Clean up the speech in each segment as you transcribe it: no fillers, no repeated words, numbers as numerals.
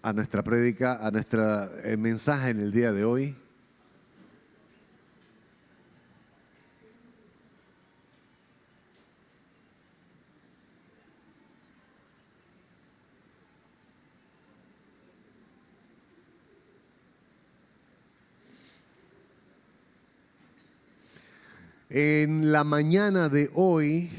a nuestra prédica, a nuestro mensaje en el día de hoy. En la mañana de hoy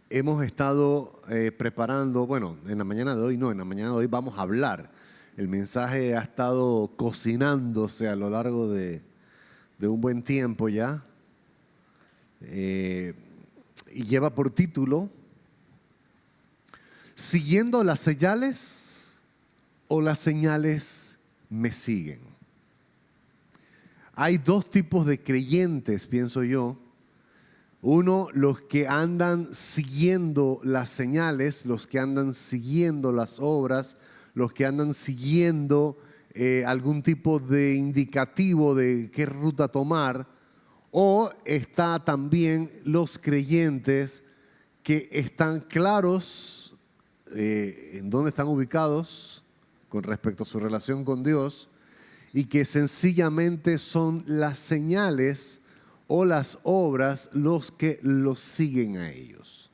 hemos estado preparando, bueno, en la mañana de hoy no, en la mañana de hoy vamos a hablar. El mensaje ha estado cocinándose a lo largo de un buen tiempo ya y lleva por título ¿Siguiendo las señales o las señales me siguen? Hay dos tipos de creyentes, pienso yo. Uno, los que andan siguiendo las señales, los que andan siguiendo las obras, los que andan siguiendo algún tipo de indicativo de qué ruta tomar. O está también los creyentes que están claros en dónde están ubicados con respecto a su relación con Dios y que sencillamente son las señales o las obras los que los siguen a ellos.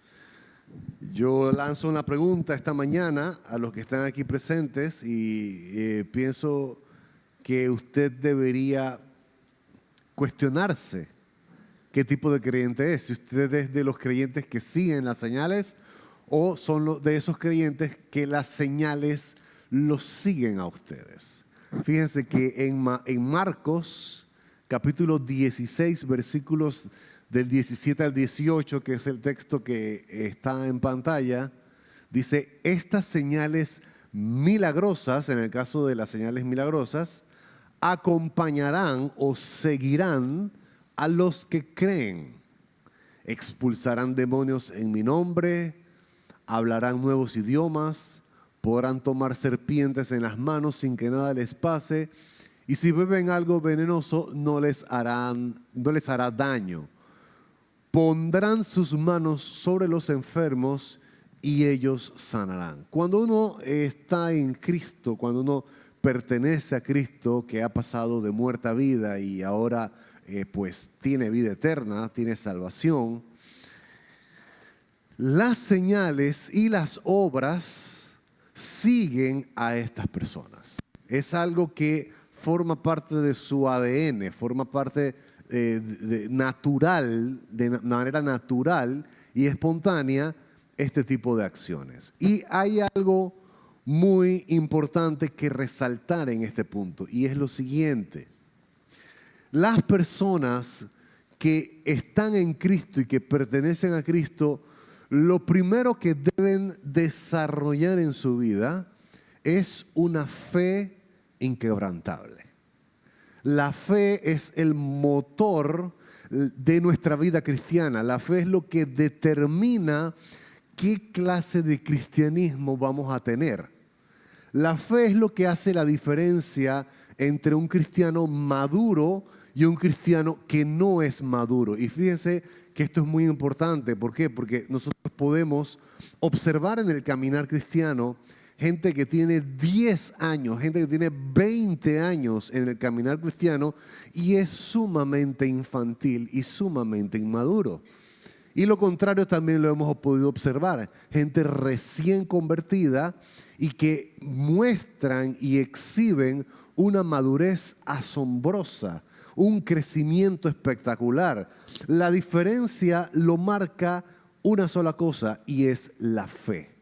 Yo lanzo una pregunta esta mañana a los que están aquí presentes y pienso que usted debería cuestionarse qué tipo de creyente es. Si usted es de los creyentes que siguen las señales o son de esos creyentes que las señales los siguen a ustedes. Fíjense que en Marcos capítulo 16, versículos del 17 al 18, que es el texto que está en pantalla, dice, estas señales milagrosas, en el caso de las señales milagrosas, acompañarán o seguirán a los que creen. Expulsarán demonios en mi nombre, hablarán nuevos idiomas, podrán tomar serpientes en las manos sin que nada les pase, y si beben algo venenoso no les hará daño. Pondrán sus manos sobre los enfermos y ellos sanarán. Cuando uno está en Cristo, cuando uno pertenece a Cristo, que ha pasado de muerte a vida y ahora pues tiene vida eterna, tiene salvación, las señales y las obras siguen a estas personas. Es algo que forma parte de su ADN, forma parte natural, de manera natural y espontánea, este tipo de acciones. Y hay algo muy importante que resaltar en este punto, y es lo siguiente. Las personas que están en Cristo y que pertenecen a Cristo, lo primero que deben desarrollar en su vida es una fe inquebrantable. La fe es el motor de nuestra vida cristiana. La fe es lo que determina qué clase de cristianismo vamos a tener. La fe es lo que hace la diferencia entre un cristiano maduro y un cristiano que no es maduro. Y fíjense que esto es muy importante. ¿Por qué? Porque nosotros podemos observar en el caminar cristiano gente que tiene 10 años, gente que tiene 20 años en el caminar cristiano y es sumamente infantil y sumamente inmaduro. Y lo contrario también lo hemos podido observar. Gente recién convertida y que muestran y exhiben una madurez asombrosa, un crecimiento espectacular. La diferencia lo marca una sola cosa y es la fe.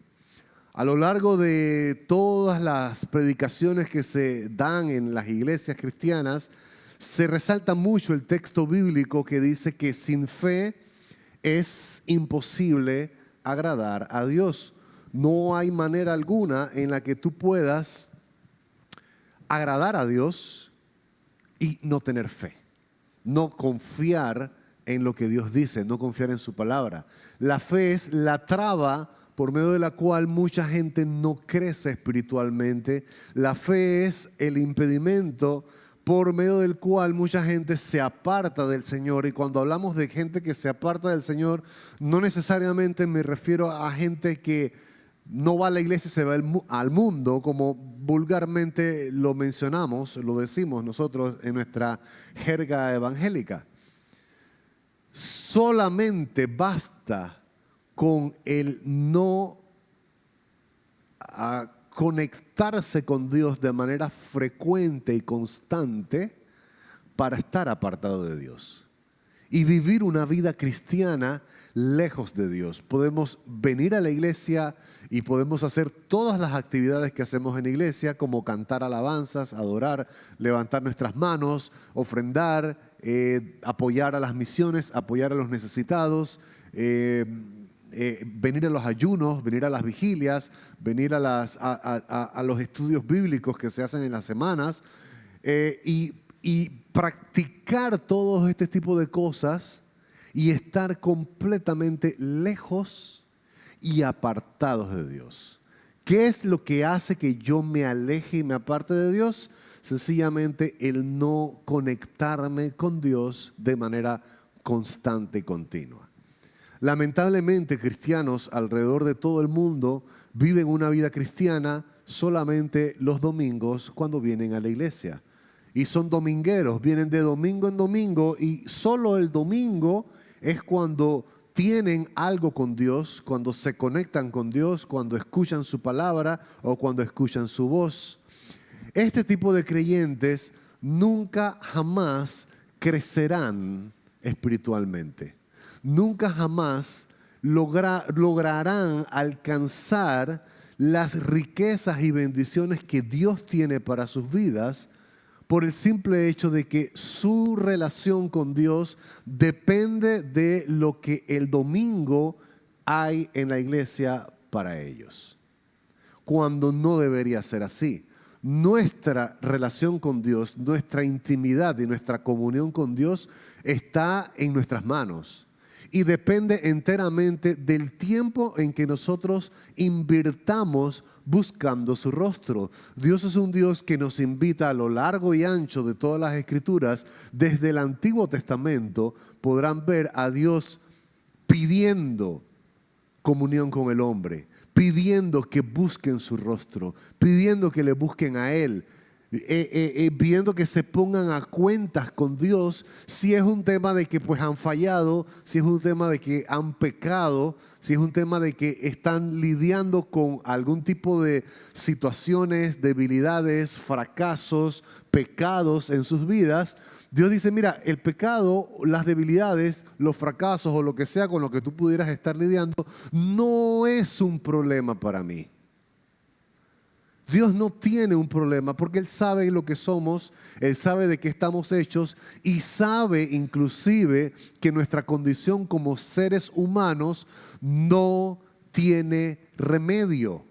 A lo largo de todas las predicaciones que se dan en las iglesias cristianas, se resalta mucho el texto bíblico que dice que sin fe es imposible agradar a Dios. No hay manera alguna en la que tú puedas agradar a Dios y no tener fe, no confiar en lo que Dios dice, no confiar en su palabra. La fe es la traba por medio de la cual mucha gente no crece espiritualmente. La fe es el impedimento por medio del cual mucha gente se aparta del Señor. Y cuando hablamos de gente que se aparta del Señor, no necesariamente me refiero a gente que no va a la iglesia y se va al mundo, como vulgarmente lo mencionamos, lo decimos nosotros en nuestra jerga evangélica. Solamente basta con el no conectarse con Dios de manera frecuente y constante para estar apartado de Dios y vivir una vida cristiana lejos de Dios. Podemos venir a la iglesia y podemos hacer todas las actividades que hacemos en la iglesia, como cantar alabanzas, adorar, levantar nuestras manos, ofrendar, apoyar a las misiones, apoyar a los necesitados, venir a los ayunos, venir a las vigilias, venir a los estudios bíblicos que se hacen en las semanas, y practicar todo este tipo de cosas y estar completamente lejos y apartados de Dios. ¿Qué es lo que hace que yo me aleje y me aparte de Dios? Sencillamente el no conectarme con Dios de manera constante y continua. Lamentablemente, cristianos alrededor de todo el mundo viven una vida cristiana solamente los domingos cuando vienen a la iglesia. Y son domingueros, vienen de domingo en domingo y solo el domingo es cuando tienen algo con Dios, cuando se conectan con Dios, cuando escuchan su palabra o cuando escuchan su voz. Este tipo de creyentes nunca jamás crecerán espiritualmente. Nunca jamás lograrán alcanzar las riquezas y bendiciones que Dios tiene para sus vidas, por el simple hecho de que su relación con Dios depende de lo que el domingo hay en la iglesia para ellos. Cuando no debería ser así. Nuestra relación con Dios, nuestra intimidad y nuestra comunión con Dios está en nuestras manos. Y depende enteramente del tiempo en que nosotros invirtamos buscando su rostro. Dios es un Dios que nos invita a lo largo y ancho de todas las Escrituras. Desde el Antiguo Testamento podrán ver a Dios pidiendo comunión con el hombre, pidiendo que busquen su rostro, pidiendo que le busquen a Él, pidiendo que se pongan a cuentas con Dios si es un tema de que pues han fallado, si es un tema de que han pecado, si es un tema de que están lidiando con algún tipo de situaciones, debilidades, fracasos, pecados en sus vidas. Dios dice, mira, el pecado, las debilidades, los fracasos o lo que sea con lo que tú pudieras estar lidiando no es un problema para mí. Dios no tiene un problema porque Él sabe lo que somos, Él sabe de qué estamos hechos y sabe inclusive que nuestra condición como seres humanos no tiene remedio.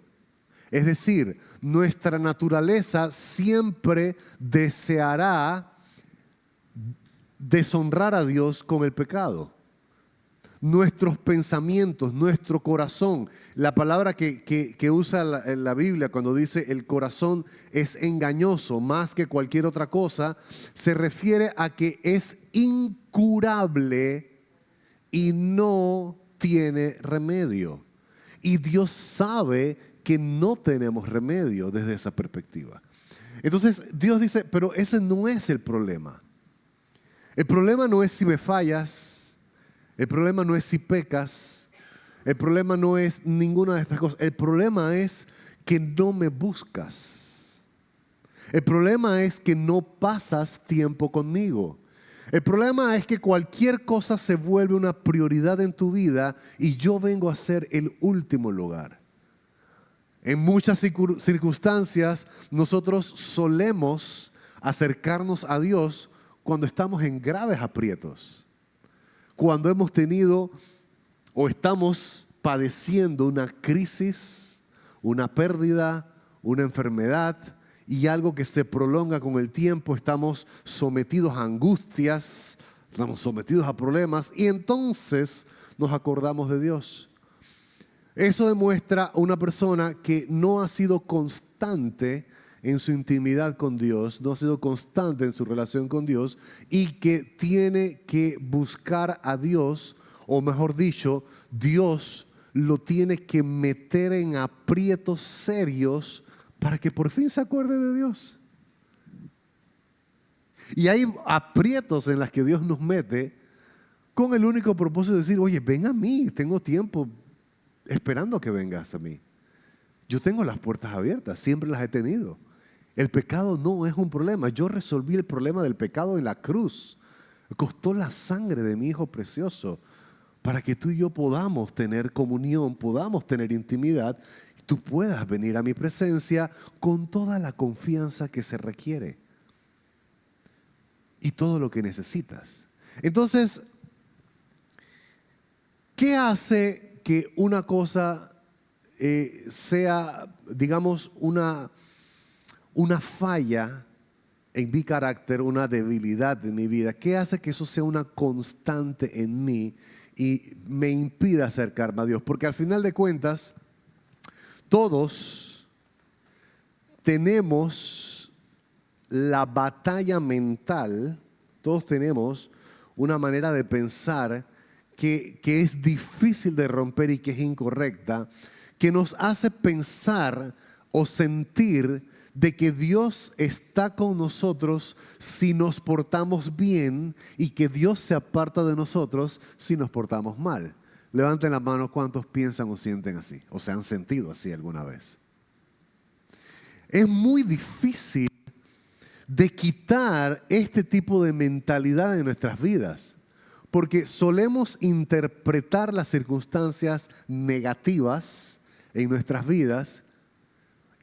Es decir, nuestra naturaleza siempre deseará deshonrar a Dios con el pecado. Nuestros pensamientos, nuestro corazón, la palabra que usa la Biblia cuando dice el corazón es engañoso más que cualquier otra cosa, se refiere a que es incurable y no tiene remedio. Y Dios sabe que no tenemos remedio desde esa perspectiva. Entonces Dios dice, pero ese no es el problema. El problema no es si me fallas. El problema no es si pecas, el problema no es ninguna de estas cosas. El problema es que no me buscas. El problema es que no pasas tiempo conmigo. El problema es que cualquier cosa se vuelve una prioridad en tu vida y yo vengo a ser el último lugar. En muchas circunstancias nosotros solemos acercarnos a Dios cuando estamos en graves aprietos. Cuando hemos tenido o estamos padeciendo una crisis, una pérdida, una enfermedad y algo que se prolonga con el tiempo, estamos sometidos a angustias, estamos sometidos a problemas y entonces nos acordamos de Dios. Eso demuestra una persona que no ha sido constante en su intimidad con Dios, no ha sido constante en su relación con Dios y que tiene que buscar a Dios, o mejor dicho, Dios lo tiene que meter en aprietos serios para que por fin se acuerde de Dios. Y hay aprietos en las que Dios nos mete con el único propósito de decir, oye, ven a mí, tengo tiempo esperando que vengas a mí. Yo tengo las puertas abiertas, siempre las he tenido. El pecado no es un problema. Yo resolví el problema del pecado en la cruz. Costó la sangre de mi Hijo precioso para que tú y yo podamos tener comunión, podamos tener intimidad, y tú puedas venir a mi presencia con toda la confianza que se requiere y todo lo que necesitas. Entonces, ¿qué hace que una cosa sea, digamos, una falla en mi carácter, una debilidad en mi vida? ¿Qué hace que eso sea una constante en mí y me impida acercarme a Dios? Porque al final de cuentas, todos tenemos la batalla mental, todos tenemos una manera de pensar que es difícil de romper y que es incorrecta, que nos hace pensar o sentir de que Dios está con nosotros si nos portamos bien y que Dios se aparta de nosotros si nos portamos mal. Levanten la mano cuántos piensan o sienten así, o se han sentido así alguna vez. Es muy difícil de quitar este tipo de mentalidad de nuestras vidas, porque solemos interpretar las circunstancias negativas en nuestras vidas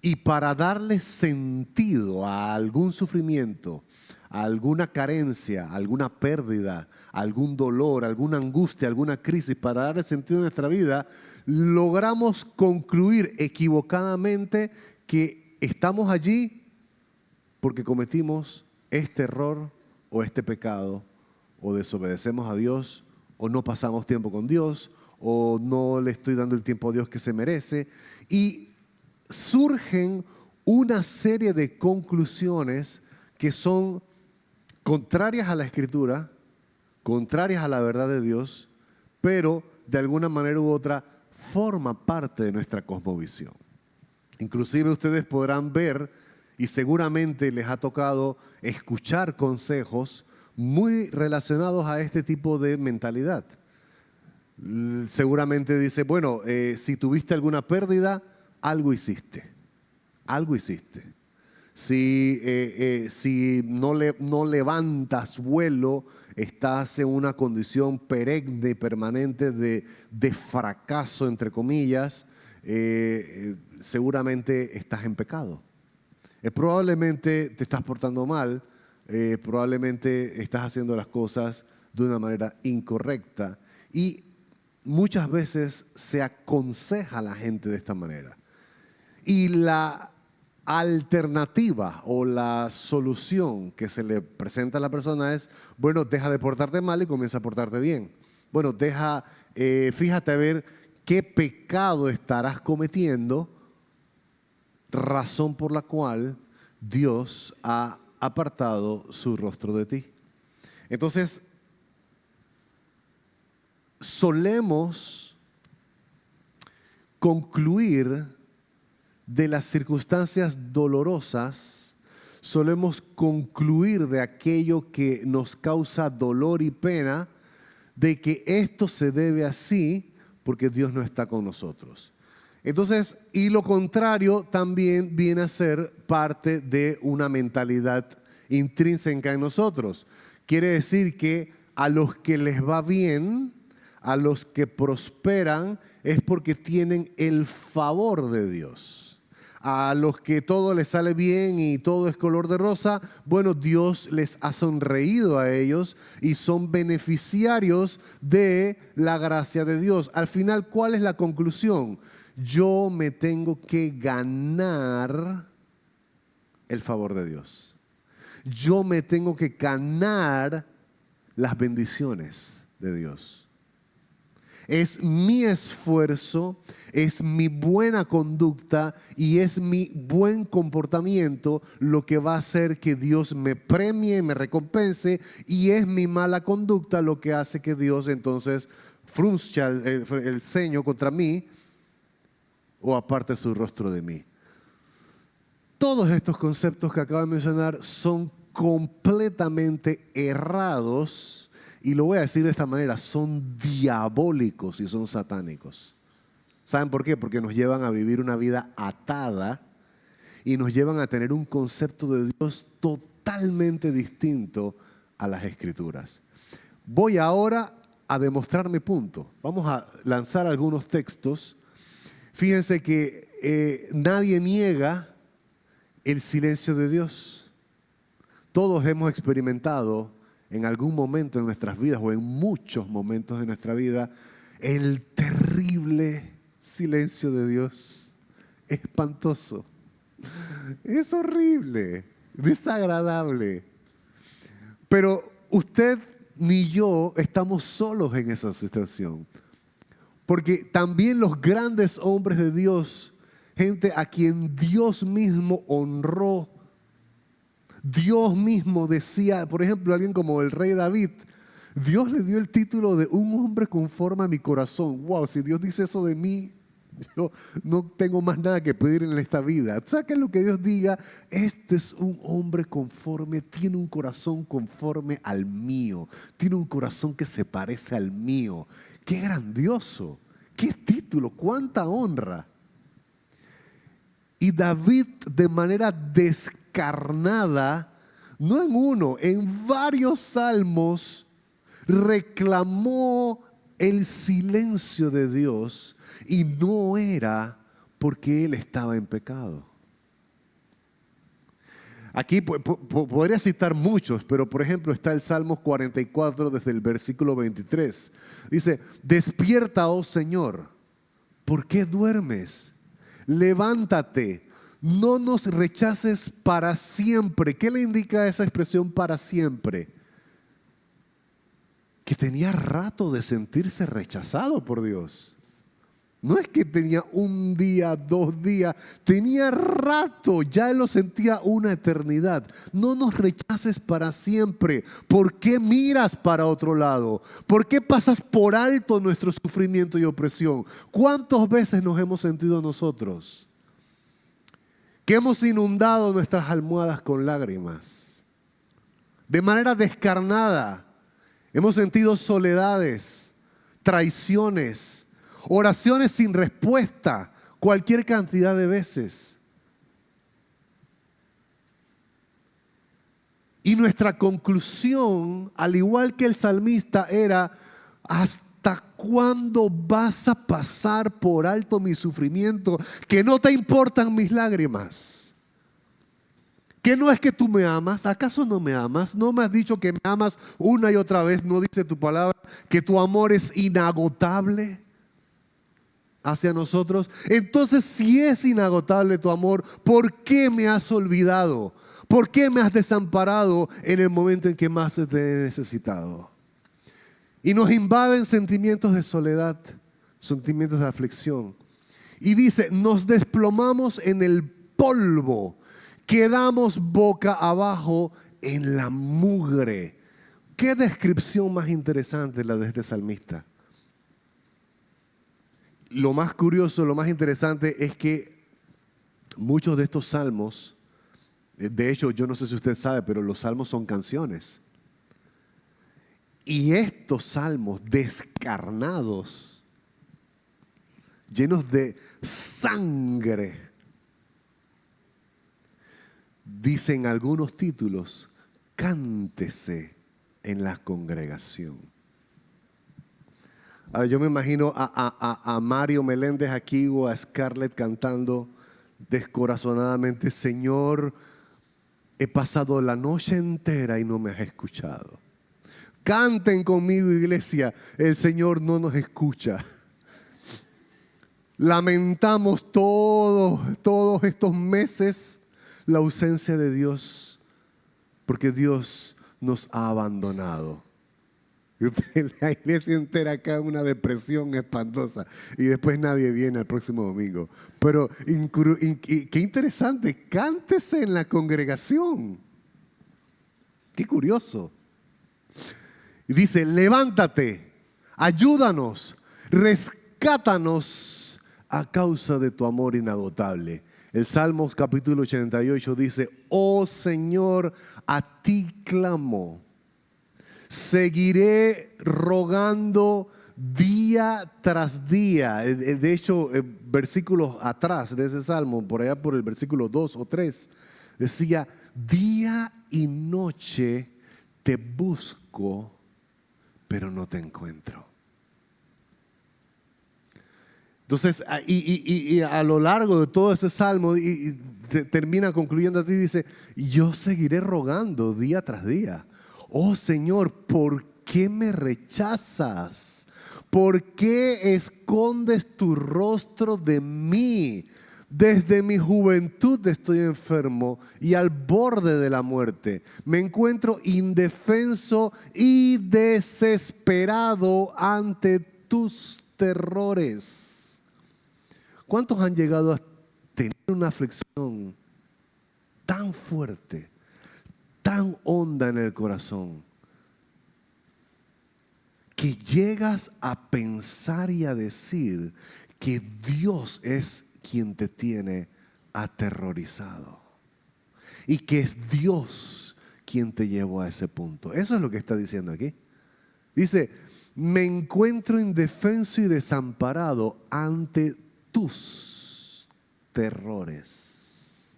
y para darle sentido a algún sufrimiento, a alguna carencia, a alguna pérdida, a algún dolor, a alguna angustia, a alguna crisis, para darle sentido a nuestra vida, logramos concluir equivocadamente que estamos allí porque cometimos este error o este pecado, o desobedecemos a Dios, o no pasamos tiempo con Dios, o no le estoy dando el tiempo a Dios que se merece. Y surgen una serie de conclusiones que son contrarias a la Escritura, contrarias a la verdad de Dios, pero de alguna manera u otra forma parte de nuestra cosmovisión. Inclusive ustedes podrán ver, y seguramente les ha tocado escuchar consejos muy relacionados a este tipo de mentalidad. Seguramente dice, bueno, si tuviste alguna pérdida, algo hiciste. Algo hiciste. Si no levantas vuelo, estás en una condición perenne, permanente de fracaso, entre comillas, seguramente estás en pecado. Probablemente te estás portando mal, probablemente estás haciendo las cosas de una manera incorrecta y muchas veces se aconseja a la gente de esta manera. Y la alternativa o la solución que se le presenta a la persona es, bueno, deja de portarte mal y comienza a portarte bien. Bueno, fíjate a ver qué pecado estarás cometiendo, razón por la cual Dios ha apartado su rostro de ti. Entonces, solemos concluir de las circunstancias dolorosas, solemos concluir de aquello que nos causa dolor y pena, de que esto se debe así porque Dios no está con nosotros. Entonces, y lo contrario también viene a ser parte de una mentalidad intrínseca en nosotros. Quiere decir que a los que les va bien, a los que prosperan, es porque tienen el favor de Dios. A los que todo les sale bien y todo es color de rosa, bueno, Dios les ha sonreído a ellos y son beneficiarios de la gracia de Dios. Al final, ¿cuál es la conclusión? Yo me tengo que ganar el favor de Dios. Yo me tengo que ganar las bendiciones de Dios. Es mi esfuerzo, es mi buena conducta y es mi buen comportamiento lo que va a hacer que Dios me premie, me recompense, y es mi mala conducta lo que hace que Dios entonces frunzca el ceño contra mí o aparte su rostro de mí. Todos estos conceptos que acabo de mencionar son completamente errados, y lo voy a decir de esta manera, son diabólicos y son satánicos. ¿Saben por qué? Porque nos llevan a vivir una vida atada y nos llevan a tener un concepto de Dios totalmente distinto a las Escrituras. Voy ahora a demostrar mi punto. Vamos a lanzar algunos textos. Fíjense que nadie niega el silencio de Dios. Todos hemos experimentado en algún momento de nuestras vidas o en muchos momentos de nuestra vida el terrible silencio de Dios. Espantoso. Es horrible, desagradable. Pero usted ni yo estamos solos en esa situación. Porque también los grandes hombres de Dios, gente a quien Dios mismo honró, Dios mismo decía, por ejemplo, alguien como el rey David, Dios le dio el título de un hombre conforme a mi corazón. Wow, si Dios dice eso de mí, yo no tengo más nada que pedir en esta vida. ¿Tú sabes qué es lo que Dios diga? Este es un hombre conforme, tiene un corazón conforme al mío, tiene un corazón que se parece al mío. ¡Qué grandioso! ¡Qué título! ¡Cuánta honra! Y David, de manera descarnada, no en uno, en varios salmos, reclamó el silencio de Dios, y no era porque él estaba en pecado. Aquí podría citar muchos, pero por ejemplo está el Salmo 44 desde el versículo 23. Dice, despierta, oh Señor, ¿por qué duermes? Levántate, no nos rechaces para siempre. ¿Qué le indica esa expresión para siempre? Que tenía rato de sentirse rechazado por Dios. No es que tenía un día, 2 días, tenía rato, ya él lo sentía una eternidad. No nos rechaces para siempre. ¿Por qué miras para otro lado? ¿Por qué pasas por alto nuestro sufrimiento y opresión? ¿Cuántas veces nos hemos sentido nosotros que hemos inundado nuestras almohadas con lágrimas? De manera descarnada, hemos sentido soledades, traiciones, oraciones sin respuesta, cualquier cantidad de veces. Y nuestra conclusión, al igual que el salmista, era: ¿hasta cuándo vas a pasar por alto mi sufrimiento? Que no te importan mis lágrimas. ¿Que no es que tú me amas? ¿Acaso no me amas? ¿No me has dicho que me amas una y otra vez? ¿No dice tu palabra que tu amor es inagotable hacia nosotros? Entonces, si es inagotable tu amor, ¿por qué me has olvidado? ¿Por qué me has desamparado en el momento en que más te he necesitado? Y nos invaden sentimientos de soledad, sentimientos de aflicción. Y dice, nos desplomamos en el polvo, quedamos boca abajo en la mugre. ¿Qué descripción más interesante la de este salmista? Lo más curioso, lo más interesante es que muchos de estos salmos, de hecho, yo no sé si usted sabe, pero los salmos son canciones. Y estos salmos descarnados, llenos de sangre, dicen algunos títulos, cántese en la congregación. Ahora yo me imagino a Mario Meléndez aquí o a Scarlett cantando descorazonadamente, Señor, he pasado la noche entera y no me has escuchado. Canten conmigo, iglesia, el Señor no nos escucha. Lamentamos todos estos meses la ausencia de Dios, porque Dios nos ha abandonado. La iglesia entera acá en una depresión espantosa y después nadie viene el próximo domingo. Pero qué interesante, cántese en la congregación. Qué curioso. Y dice, levántate, Ayúdanos, rescátanos a causa de tu amor inagotable. El Salmos capítulo 88 dice, oh Señor, a ti clamo. Seguiré rogando día tras día. De hecho, versículos atrás de ese salmo, por allá por el versículo 2 o 3, decía, día y noche te busco, pero no te encuentro. Entonces, y a lo largo de todo ese salmo, termina concluyendo a ti, dice, yo seguiré rogando día tras día. Oh Señor, ¿por qué me rechazas? ¿Por qué escondes tu rostro de mí? Desde mi juventud estoy enfermo y al borde de la muerte. Me encuentro indefenso y desesperado ante tus terrores. ¿Cuántos han llegado a tener una aflicción tan fuerte, tan honda en el corazón, que llegas a pensar y a decir que Dios es quien te tiene aterrorizado y que es Dios quien te llevó a ese punto? Eso es lo que está diciendo aquí. Dice, me encuentro indefenso y desamparado ante tus terrores.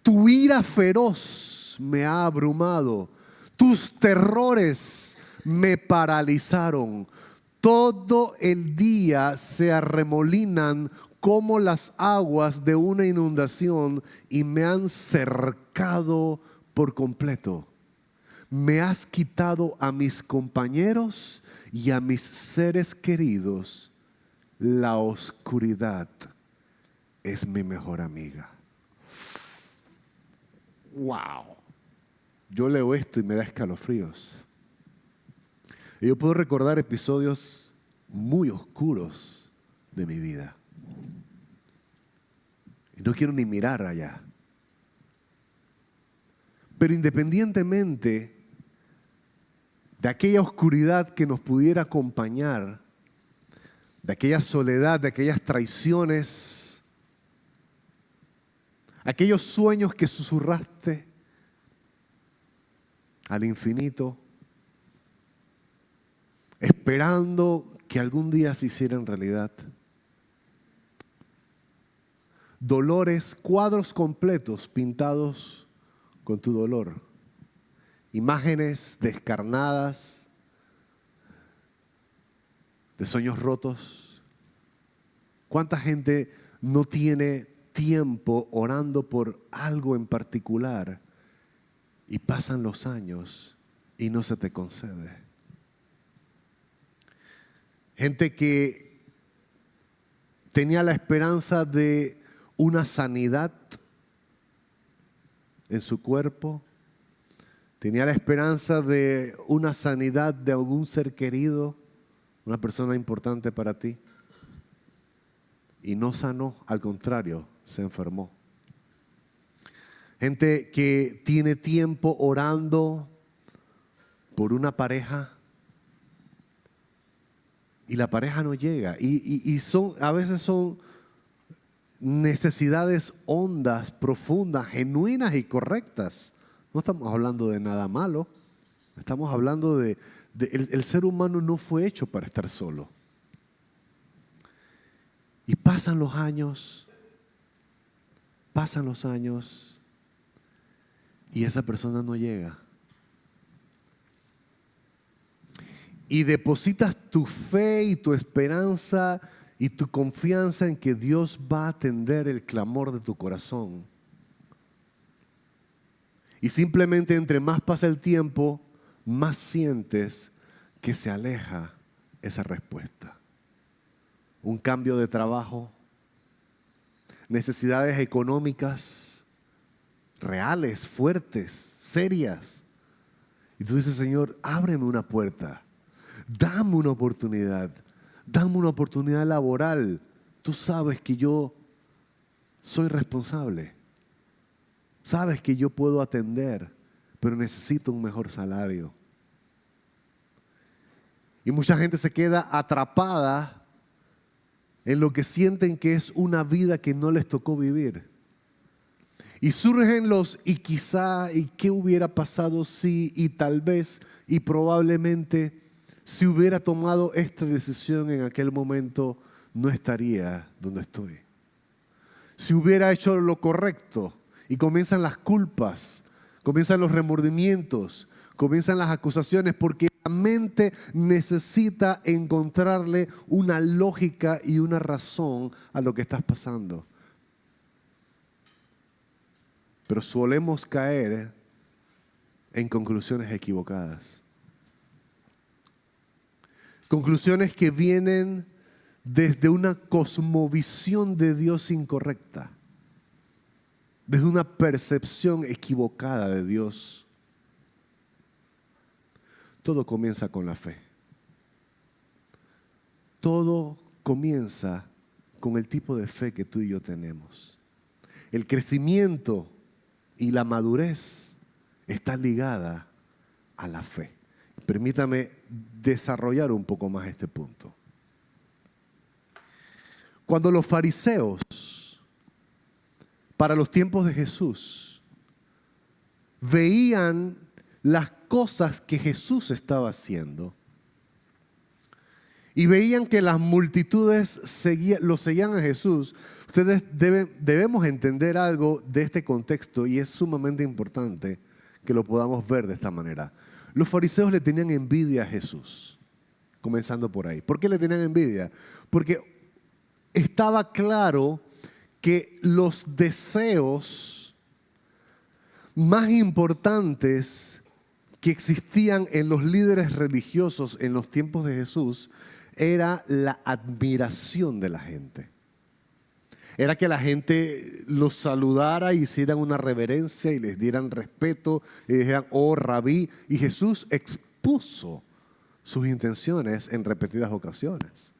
Tu ira feroz me ha abrumado. Tus terrores me paralizaron. Todo el día se arremolinan como las aguas de una inundación y me han cercado por completo. Me has quitado a mis compañeros y a mis seres queridos. La oscuridad es mi mejor amiga. Wow. Yo leo esto y me da escalofríos. Y yo puedo recordar episodios muy oscuros de mi vida. Y no quiero ni mirar allá. Pero independientemente de aquella oscuridad que nos pudiera acompañar, de aquella soledad, de aquellas traiciones, aquellos sueños que susurraste al infinito, esperando que algún día se hicieran realidad. Dolores, cuadros completos pintados con tu dolor. Imágenes descarnadas, de sueños rotos. ¿Cuánta gente no tiene tiempo orando por algo en particular y pasan los años y no se te concede? Gente que tenía la esperanza de una sanidad en su cuerpo, tenía la esperanza de una sanidad de algún ser querido, una persona importante para ti, y no sanó, al contrario, se enfermó. Gente que tiene tiempo orando por una pareja y la pareja no llega, y a veces son necesidades hondas, profundas, genuinas y correctas. No estamos hablando de nada malo, estamos hablando de el ser humano no fue hecho para estar solo. Y pasan los años y esa persona no llega. Y depositas tu fe y tu esperanza y tu confianza en que Dios va a atender el clamor de tu corazón. Y simplemente entre más pasa el tiempo, más sientes que se aleja esa respuesta. Un cambio de trabajo, necesidades económicas reales, fuertes, serias. Y tú dices, Señor, ábreme una puerta, dame una oportunidad laboral. Tú sabes que yo soy responsable. Sabes que yo puedo atender, pero necesito un mejor salario. Y mucha gente se queda atrapada en lo que sienten que es una vida que no les tocó vivir. Y surgen los y quizá, y qué hubiera pasado si, y tal vez, y probablemente, si hubiera tomado esta decisión en aquel momento, no estaría donde estoy. Si hubiera hecho lo correcto, y comienzan las culpas, comienzan los remordimientos, comienzan las acusaciones, porque la mente necesita encontrarle una lógica y una razón a lo que estás pasando. Pero solemos caer en conclusiones equivocadas. Conclusiones que vienen desde una cosmovisión de Dios incorrecta, desde una percepción equivocada de Dios. Todo comienza con la fe. Todo comienza con el tipo de fe que tú y yo tenemos. El crecimiento y la madurez está ligada a la fe. Permítame desarrollar un poco más este punto. Cuando los fariseos, para los tiempos de Jesús, veían las cosas que Jesús estaba haciendo y veían que las multitudes lo seguían a Jesús, debemos entender algo de este contexto y es sumamente importante que lo podamos ver de esta manera. Los fariseos le tenían envidia a Jesús, comenzando por ahí. ¿Por qué le tenían envidia? Porque estaba claro que los deseos más importantes que existían en los líderes religiosos en los tiempos de Jesús era la admiración de la gente. Era que la gente los saludara, hicieran una reverencia y les dieran respeto y dijeran, oh rabí. Y Jesús expuso sus intenciones en repetidas ocasiones.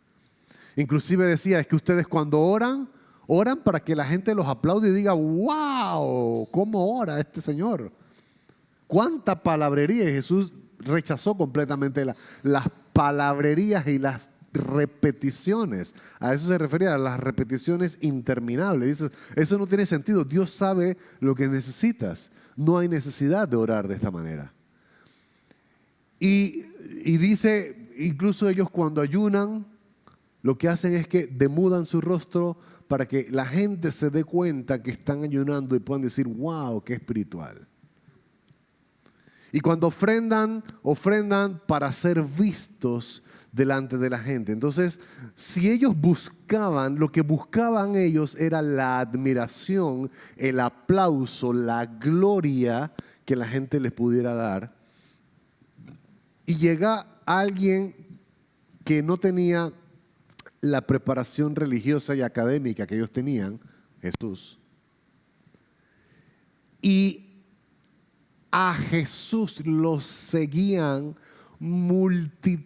Inclusive decía, es que ustedes cuando oran para que la gente los aplaude y diga, wow, ¿cómo ora este señor? ¿Cuánta palabrería? Y Jesús rechazó completamente las palabrerías y las repeticiones. A eso se refería, a las repeticiones interminables. Dices, eso no tiene sentido. Dios sabe lo que necesitas. No hay necesidad de orar de esta manera. Y dice, incluso ellos cuando ayunan, lo que hacen es que demudan su rostro para que la gente se dé cuenta que están ayunando y puedan decir, wow, qué espiritual. Y cuando ofrendan para ser vistos delante de la gente. Entonces, si ellos buscaban, lo que buscaban ellos era la admiración, el aplauso, la gloria que la gente les pudiera dar. Y llega alguien que no tenía la preparación religiosa y académica que ellos tenían, Jesús. Y a Jesús los seguían multitudes,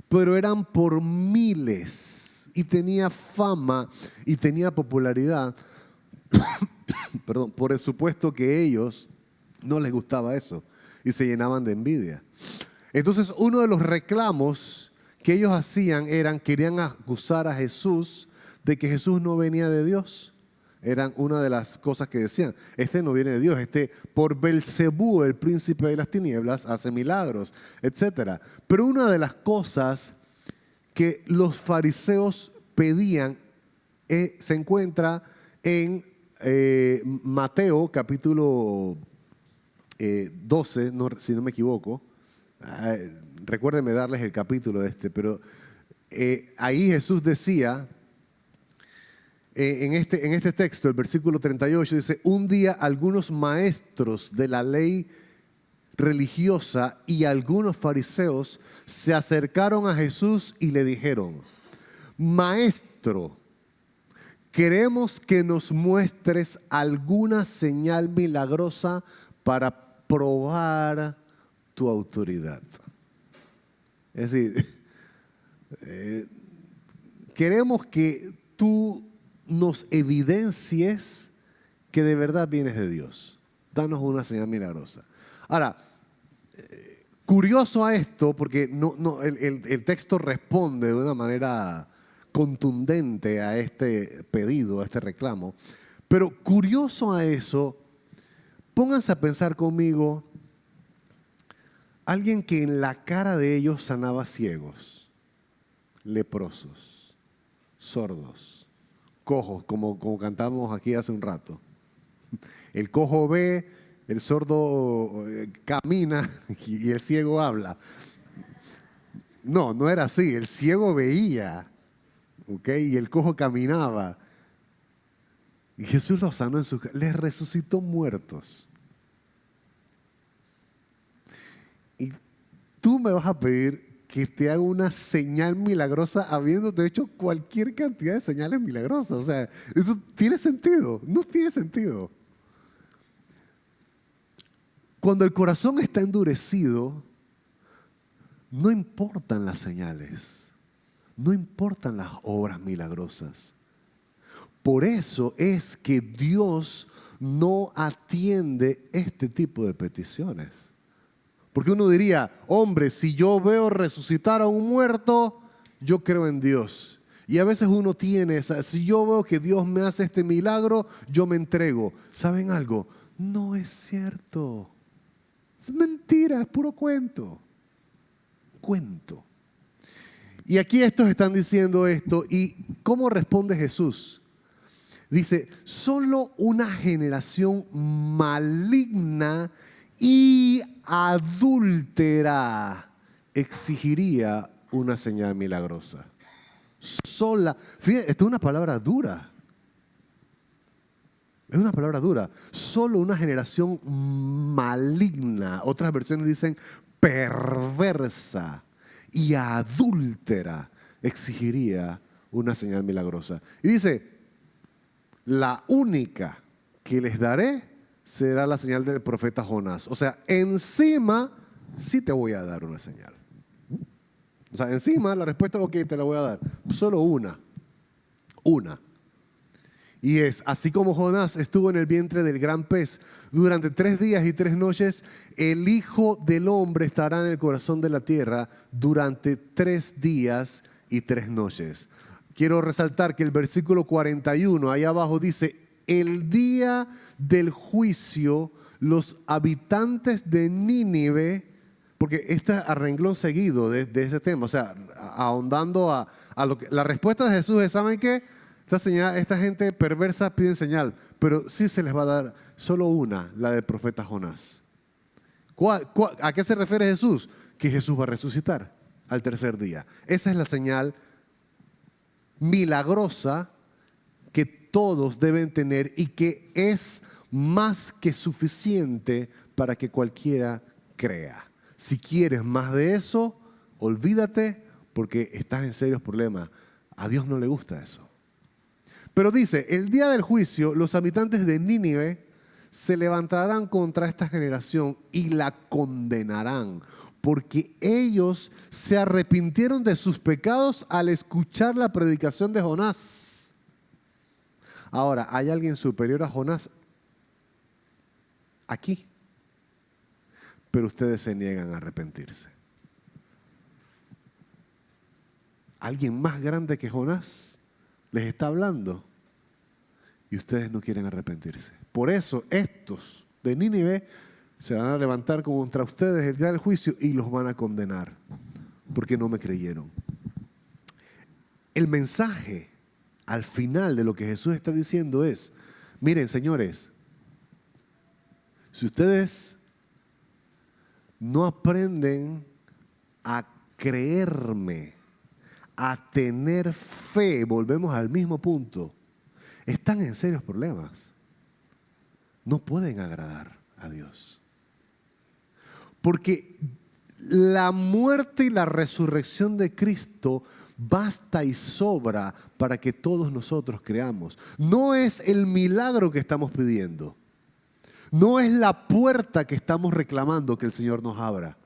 pero eran por miles y tenía fama y tenía popularidad. Perdón, por supuesto que a ellos no les gustaba eso y se llenaban de envidia. Entonces, uno de los reclamos que ellos hacían querían acusar a Jesús de que Jesús no venía de Dios. Eran una de las cosas que decían, este no viene de Dios, por Belcebú, el príncipe de las tinieblas, hace milagros, etc. Pero una de las cosas que los fariseos pedían se encuentra en Mateo capítulo 12, si no me equivoco. Recuérdenme darles el capítulo pero ahí Jesús decía, en este texto, el versículo 38 dice, un día algunos maestros de la ley religiosa y algunos fariseos se acercaron a Jesús y le dijeron, Maestro, queremos que nos muestres alguna señal milagrosa para probar tu autoridad. Es decir, queremos que tú nos evidencies que de verdad vienes de Dios. Danos una señal milagrosa. Ahora, curioso a esto, porque el texto responde de una manera contundente a este pedido, a este reclamo, pero curioso a eso, pónganse a pensar conmigo, alguien que en la cara de ellos sanaba ciegos, leprosos, sordos, cojos, como cantamos aquí hace un rato. El cojo ve, el sordo camina y el ciego habla. No era así. El ciego veía, ¿ok? Y el cojo caminaba. Y Jesús los sanó les resucitó muertos. Y tú me vas a pedir que te haga una señal milagrosa habiéndote hecho cualquier cantidad de señales milagrosas. O sea, ¿eso tiene sentido? No tiene sentido. Cuando el corazón está endurecido, no importan las señales, no importan las obras milagrosas. Por eso es que Dios no atiende este tipo de peticiones. Porque uno diría, hombre, si yo veo resucitar a un muerto, yo creo en Dios. Y a veces uno tiene esa, si yo veo que Dios me hace este milagro, yo me entrego. ¿Saben algo? No es cierto. Es mentira, es puro cuento. Cuento. Y aquí estos están diciendo esto. ¿Y cómo responde Jesús? Dice, solo una generación maligna y adúltera exigiría una señal milagrosa. Fíjate, esto es una palabra dura. Es una palabra dura. Solo una generación maligna, otras versiones dicen perversa y adúltera, exigiría una señal milagrosa. Y dice, la única que les daré será la señal del profeta Jonás. O sea, encima sí te voy a dar una señal. O sea, encima la respuesta, ok, te la voy a dar. Solo una. Una. Y es, así como Jonás estuvo en el vientre del gran pez durante 3 días y 3 noches, el Hijo del Hombre estará en el corazón de la tierra durante 3 días y 3 noches. Quiero resaltar que el versículo 41, ahí abajo dice, el día del juicio, los habitantes de Nínive, porque este es a renglón seguido de ese tema, o sea, ahondando a lo que la respuesta de Jesús es, ¿saben qué? Esta gente perversa pide señal, pero sí se les va a dar solo una, la del profeta Jonás. ¿A qué se refiere Jesús? Que Jesús va a resucitar al 3er día. Esa es la señal milagrosa que todos deben tener y que es más que suficiente para que cualquiera crea. Si quieres más de eso, olvídate porque estás en serios problemas. A Dios no le gusta eso. Pero dice, el día del juicio, los habitantes de Nínive se levantarán contra esta generación y la condenarán, porque ellos se arrepintieron de sus pecados al escuchar la predicación de Jonás. Ahora, ¿hay alguien superior a Jonás aquí? Pero ustedes se niegan a arrepentirse. ¿Alguien más grande que Jonás les está hablando? Y ustedes no quieren arrepentirse. Por eso estos de Nínive se van a levantar contra ustedes el día del juicio y los van a condenar, porque no me creyeron. El mensaje al final de lo que Jesús está diciendo es, miren señores, si ustedes no aprenden a creerme, a tener fe, volvemos al mismo punto, están en serios problemas. No pueden agradar a Dios. Porque la muerte y la resurrección de Cristo basta y sobra para que todos nosotros creamos. No es el milagro que estamos pidiendo. No es la puerta que estamos reclamando que el Señor nos abra.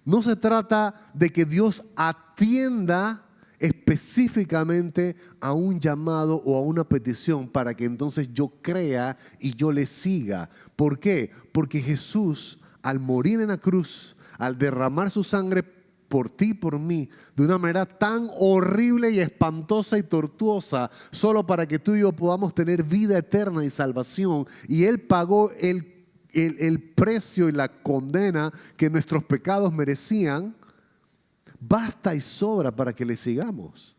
No se trata de que Dios atienda específicamente a un llamado o a una petición para que entonces yo crea y yo le siga. ¿Por qué? Porque Jesús al morir en la cruz, al derramar su sangre por ti y por mí, de una manera tan horrible y espantosa y tortuosa, solo para que tú y yo podamos tener vida eterna y salvación. Y Él pagó el precio y la condena que nuestros pecados merecían. Basta y sobra para que le sigamos.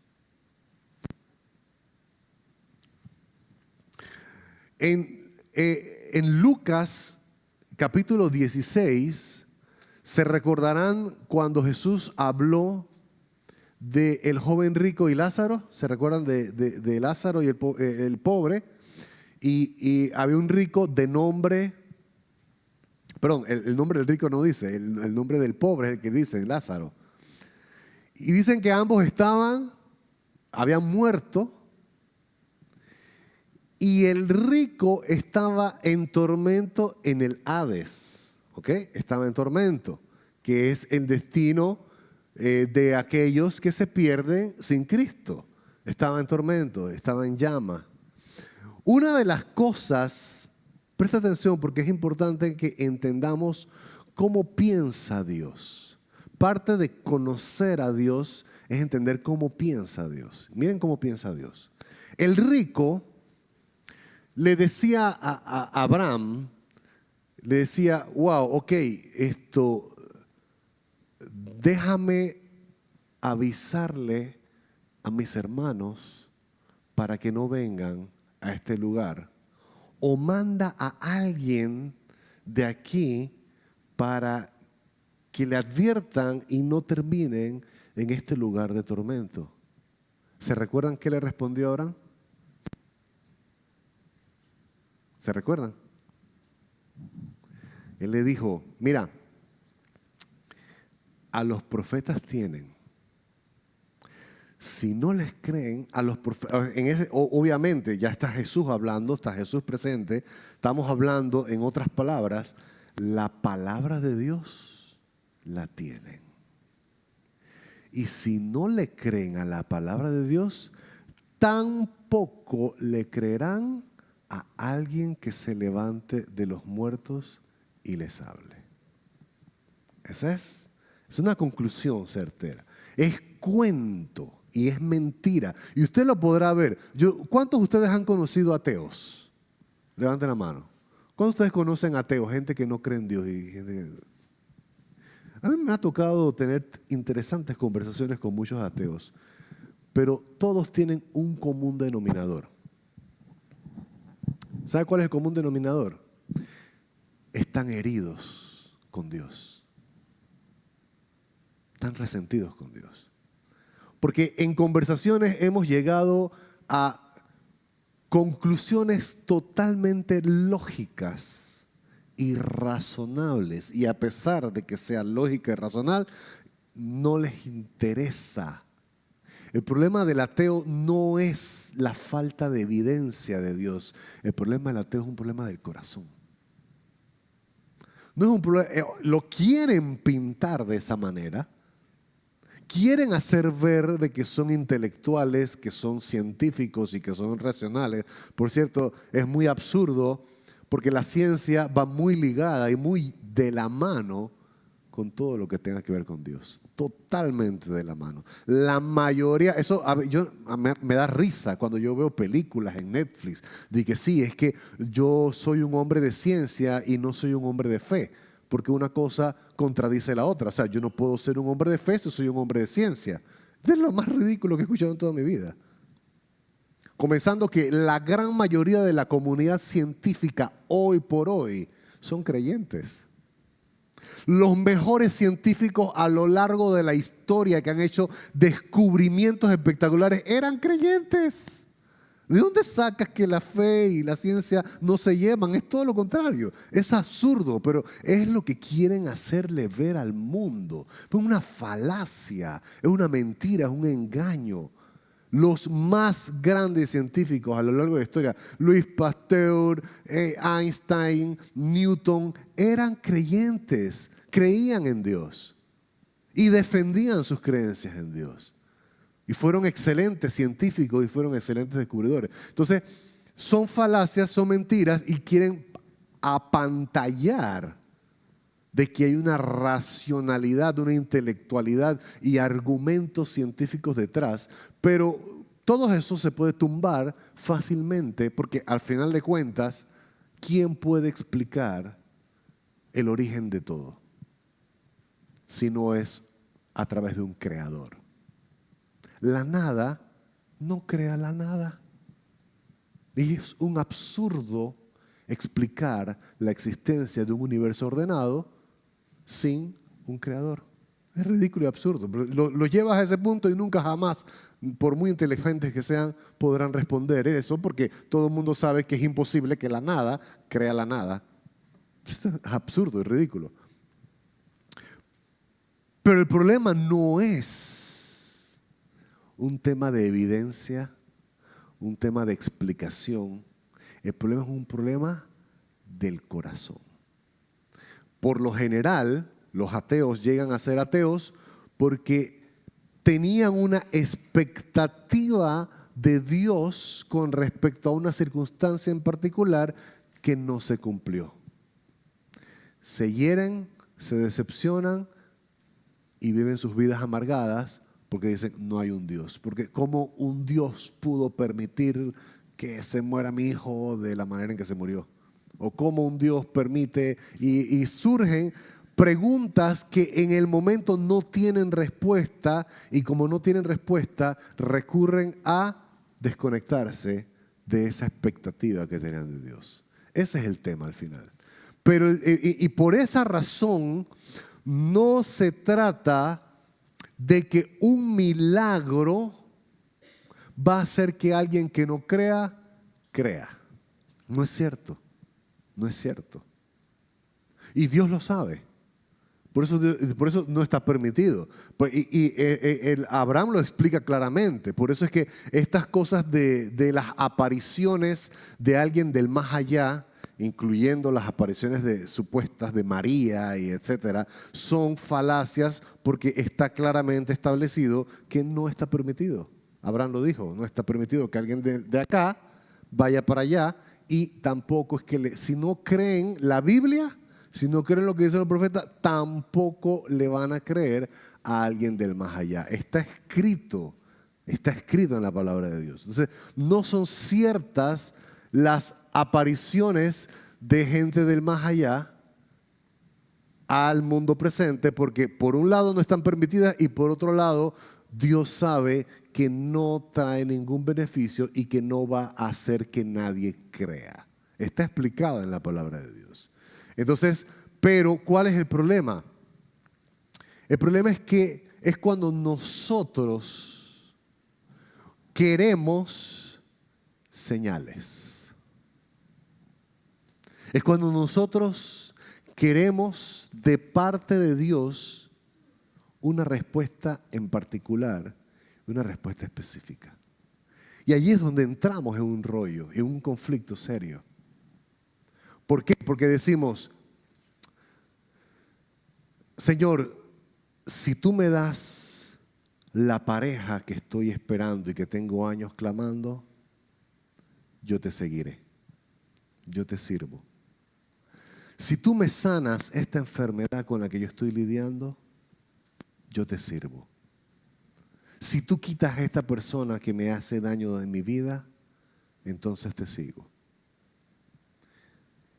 En Lucas capítulo 16 se recordarán cuando Jesús habló del joven rico y Lázaro. ¿Se recuerdan de Lázaro y el pobre? Y había un rico de nombre, perdón, el nombre del rico no dice, el nombre del pobre es el que dice, Lázaro. Y dicen que ambos habían muerto, y el rico estaba en tormento en el Hades, ¿ok? Estaba en tormento, que es el destino de aquellos que se pierden sin Cristo. Estaba en tormento, estaba en llama. Una de las cosas, presta atención porque es importante que entendamos cómo piensa Dios. Parte de conocer a Dios es entender cómo piensa Dios. Miren cómo piensa Dios. El rico le decía a Abraham, le decía, wow, ok, déjame avisarle a mis hermanos para que no vengan a este lugar. O manda a alguien de aquí para que le adviertan y no terminen en este lugar de tormento. ¿Se recuerdan qué le respondió Abraham? ¿Se recuerdan? Él le dijo, mira, a los profetas tienen. Si no les creen, a los profetas, obviamente ya está Jesús hablando, está Jesús presente, estamos hablando, en otras palabras, la palabra de Dios la tienen. Y si no le creen a la palabra de Dios, tampoco le creerán a alguien que se levante de los muertos y les hable. Esa es una conclusión certera. Es cuento y es mentira. Y usted lo podrá ver. ¿Cuántos de ustedes han conocido ateos? Levanten la mano. ¿Cuántos de ustedes conocen ateos? Gente que no cree en Dios. A mí me ha tocado tener interesantes conversaciones con muchos ateos, pero todos tienen un común denominador. ¿Sabe cuál es el común denominador? Están heridos con Dios. Están resentidos con Dios. Porque en conversaciones hemos llegado a conclusiones totalmente lógicas y razonables. Y a pesar de que sea lógica y razonable, no les interesa. El problema del ateo no es la falta de evidencia de Dios. El problema del ateo es un problema del corazón. No es un problema, lo quieren pintar de esa manera. Quieren hacer ver de que son intelectuales, que son científicos y que son racionales. Por cierto, es muy absurdo porque la ciencia va muy ligada y muy de la mano con todo lo que tenga que ver con Dios. Totalmente de la mano. La mayoría, me da risa cuando yo veo películas en Netflix de que sí, es que yo soy un hombre de ciencia y no soy un hombre de fe, porque una cosa contradice la otra. O sea, yo no puedo ser un hombre de fe si soy un hombre de ciencia. Es lo más ridículo que he escuchado en toda mi vida. Comenzando que la gran mayoría de la comunidad científica hoy por hoy son creyentes. Los mejores científicos a lo largo de la historia que han hecho descubrimientos espectaculares eran creyentes. ¿De dónde sacas que la fe y la ciencia no se llevan? Es todo lo contrario. Es absurdo, pero es lo que quieren hacerle ver al mundo. Es una falacia, es una mentira, es un engaño. Los más grandes científicos a lo largo de la historia, Louis Pasteur, Einstein, Newton, eran creyentes, creían en Dios y defendían sus creencias en Dios. Y fueron excelentes científicos y fueron excelentes descubridores. Entonces, son falacias, son mentiras y quieren apantallar de que hay una racionalidad, una intelectualidad y argumentos científicos detrás, pero todo eso se puede tumbar fácilmente porque al final de cuentas, ¿quién puede explicar el origen de todo si no es a través de un creador? La nada no crea la nada. Y es un absurdo explicar la existencia de un universo ordenado sin un creador. Es ridículo y absurdo. Lo llevas a ese punto y nunca jamás, por muy inteligentes que sean, podrán responder eso porque todo el mundo sabe que es imposible que la nada crea la nada. Es absurdo y ridículo. Pero el problema no es un tema de evidencia, un tema de explicación. El problema es un problema del corazón. Por lo general, los ateos llegan a ser ateos porque tenían una expectativa de Dios con respecto a una circunstancia en particular que no se cumplió. Se hieren, se decepcionan y viven sus vidas amargadas porque dicen no hay un Dios. Porque ¿cómo un Dios pudo permitir que se muera mi hijo de la manera en que se murió? O cómo un Dios permite, y surgen preguntas que en el momento no tienen respuesta, y como no tienen respuesta, recurren a desconectarse de esa expectativa que tenían de Dios. Ese es el tema al final. Pero, y por esa razón, no se trata de que un milagro va a hacer que alguien que no crea, crea. No es cierto. No es cierto. Y Dios lo sabe. Por eso no está permitido. Abraham lo explica claramente. Por eso es que estas cosas de las apariciones de alguien del más allá, incluyendo las apariciones supuestas de María y etcétera, son falacias porque está claramente establecido que no está permitido. Abraham lo dijo, no está permitido que alguien de acá vaya para allá. Y tampoco es que, si no creen la Biblia, si no creen lo que dice el profeta, tampoco le van a creer a alguien del más allá. Está escrito en la palabra de Dios. Entonces, no son ciertas las apariciones de gente del más allá al mundo presente, porque por un lado no están permitidas y por otro lado Dios sabe que no trae ningún beneficio y que no va a hacer que nadie crea. Está explicado en la palabra de Dios. Entonces, pero ¿cuál es el problema? El problema es que es cuando nosotros queremos señales. Es cuando nosotros queremos de parte de Dios una respuesta en particular, una respuesta específica. Y allí es donde entramos en un rollo, en un conflicto serio. ¿Por qué? Porque decimos, Señor, si tú me das la pareja que estoy esperando y que tengo años clamando, yo te seguiré, yo te sirvo. Si tú me sanas esta enfermedad con la que yo estoy lidiando, yo te sirvo. Si tú quitas a esta persona que me hace daño en mi vida, entonces te sigo.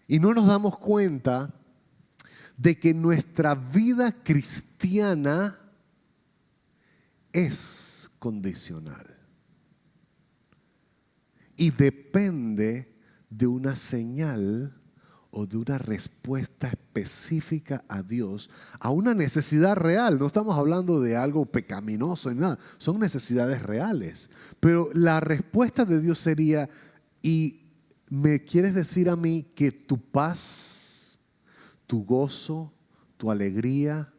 Y no nos damos cuenta de que nuestra vida cristiana es condicional y depende de una señal o de una respuesta específica a Dios, a una necesidad real. No estamos hablando de algo pecaminoso ni nada, son necesidades reales. Pero la respuesta de Dios sería, ¿y me quieres decir a mí que tu paz, tu gozo, tu alegría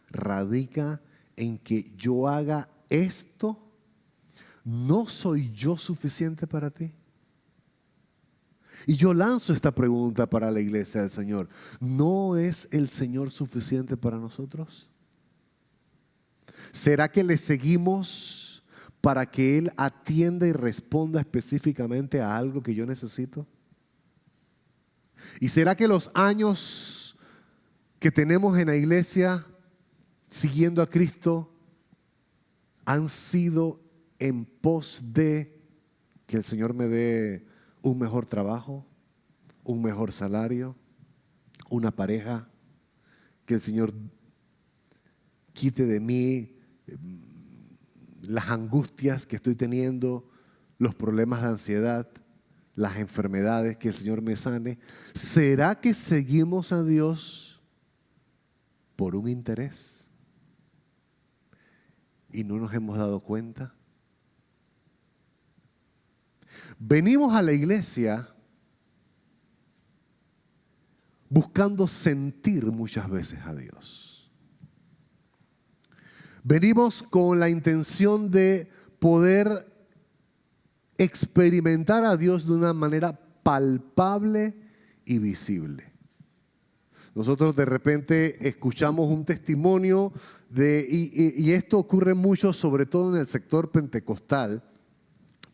radica en que yo haga esto? ¿No soy yo suficiente para ti? Y yo lanzo esta pregunta para la iglesia del Señor. ¿No es el Señor suficiente para nosotros? ¿Será que le seguimos para que Él atienda y responda específicamente a algo que yo necesito? ¿Y será que los años que tenemos en la iglesia siguiendo a Cristo han sido en pos de que el Señor me dé un mejor trabajo, un mejor salario, una pareja, que el Señor quite de mí las angustias que estoy teniendo, los problemas de ansiedad, las enfermedades, que el Señor me sane. ¿Será que seguimos a Dios por un interés y no nos hemos dado cuenta? Venimos a la iglesia buscando sentir muchas veces a Dios. Venimos con la intención de poder experimentar a Dios de una manera palpable y visible. Nosotros de repente escuchamos un testimonio y esto ocurre mucho, sobre todo en el sector pentecostal,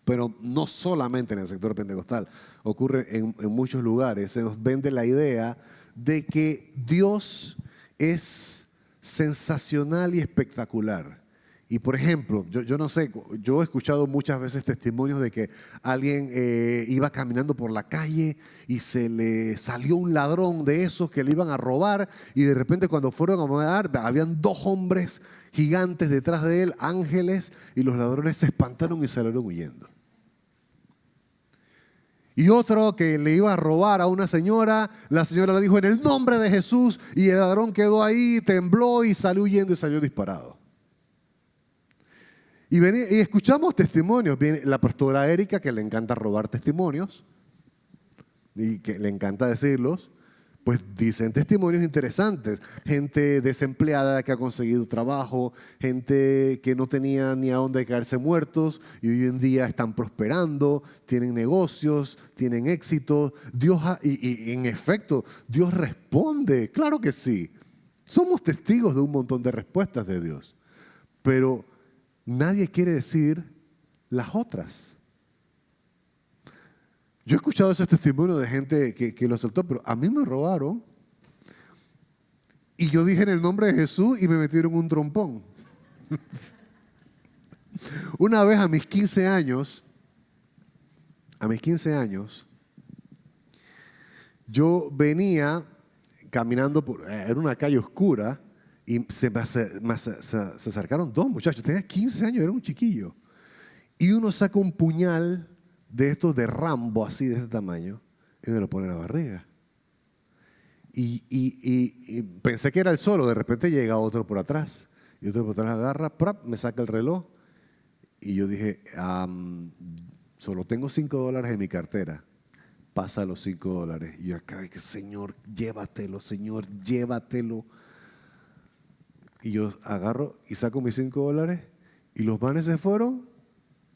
pero no solamente en el sector pentecostal, ocurre en muchos lugares. Se nos vende la idea de que Dios es sensacional y espectacular. Y por ejemplo, yo no sé, yo he escuchado muchas veces testimonios de que alguien iba caminando por la calle y se le salió un ladrón de esos que le iban a robar, y de repente cuando fueron a matar, habían 2 hombres gigantes detrás de él, ángeles, y los ladrones se espantaron y salieron huyendo. Y otro que le iba a robar a una señora, la señora le dijo en el nombre de Jesús, y el ladrón quedó ahí, tembló y salió huyendo y salió disparado. Y escuchamos testimonios. Viene la pastora Erika, que le encanta robar testimonios y que le encanta decirlos, pues dicen testimonios interesantes. Gente desempleada que ha conseguido trabajo, gente que no tenía ni a dónde caerse muertos y hoy en día están prosperando, tienen negocios, tienen éxito. Y en efecto, Dios responde, claro que sí. Somos testigos de un montón de respuestas de Dios, pero nadie quiere decir las otras. Yo he escuchado esos testimonios de gente que lo soltó, pero a mí me robaron y yo dije en el nombre de Jesús y me metieron un trompón. Una vez a mis 15 años, yo venía caminando era una calle oscura y se acercaron 2 muchachos. Tenía 15 años, era un chiquillo. Y uno saca un puñal de estos de Rambo, así de este tamaño, y me lo pone en la barriga. Y pensé que era el solo, de repente llega otro por atrás, y otro por atrás agarra, me saca el reloj, y yo dije, solo tengo $5 en mi cartera, pasa los $5. Y yo acá dije, Señor, llévatelo, Y yo agarro y saco mis $5, y los manes se fueron,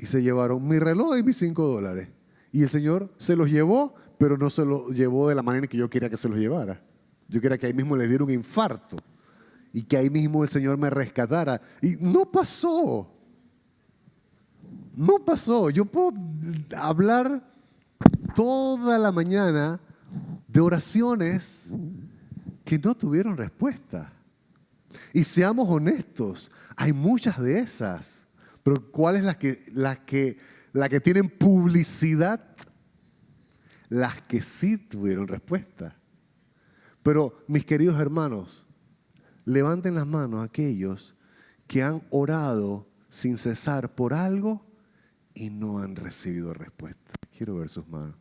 y se llevaron mi reloj y mis $5. Y el Señor se los llevó, pero no se los llevó de la manera en que yo quería que se los llevara. Yo quería que ahí mismo le diera un infarto y que ahí mismo el Señor me rescatara. Y no pasó. No pasó. Yo puedo hablar toda la mañana de oraciones que no tuvieron respuesta. Y seamos honestos, hay muchas de esas. Pero ¿cuál es la que tienen publicidad? Las que sí tuvieron respuesta. Pero mis queridos hermanos, levanten las manos aquellos que han orado sin cesar por algo y no han recibido respuesta. Quiero ver sus manos.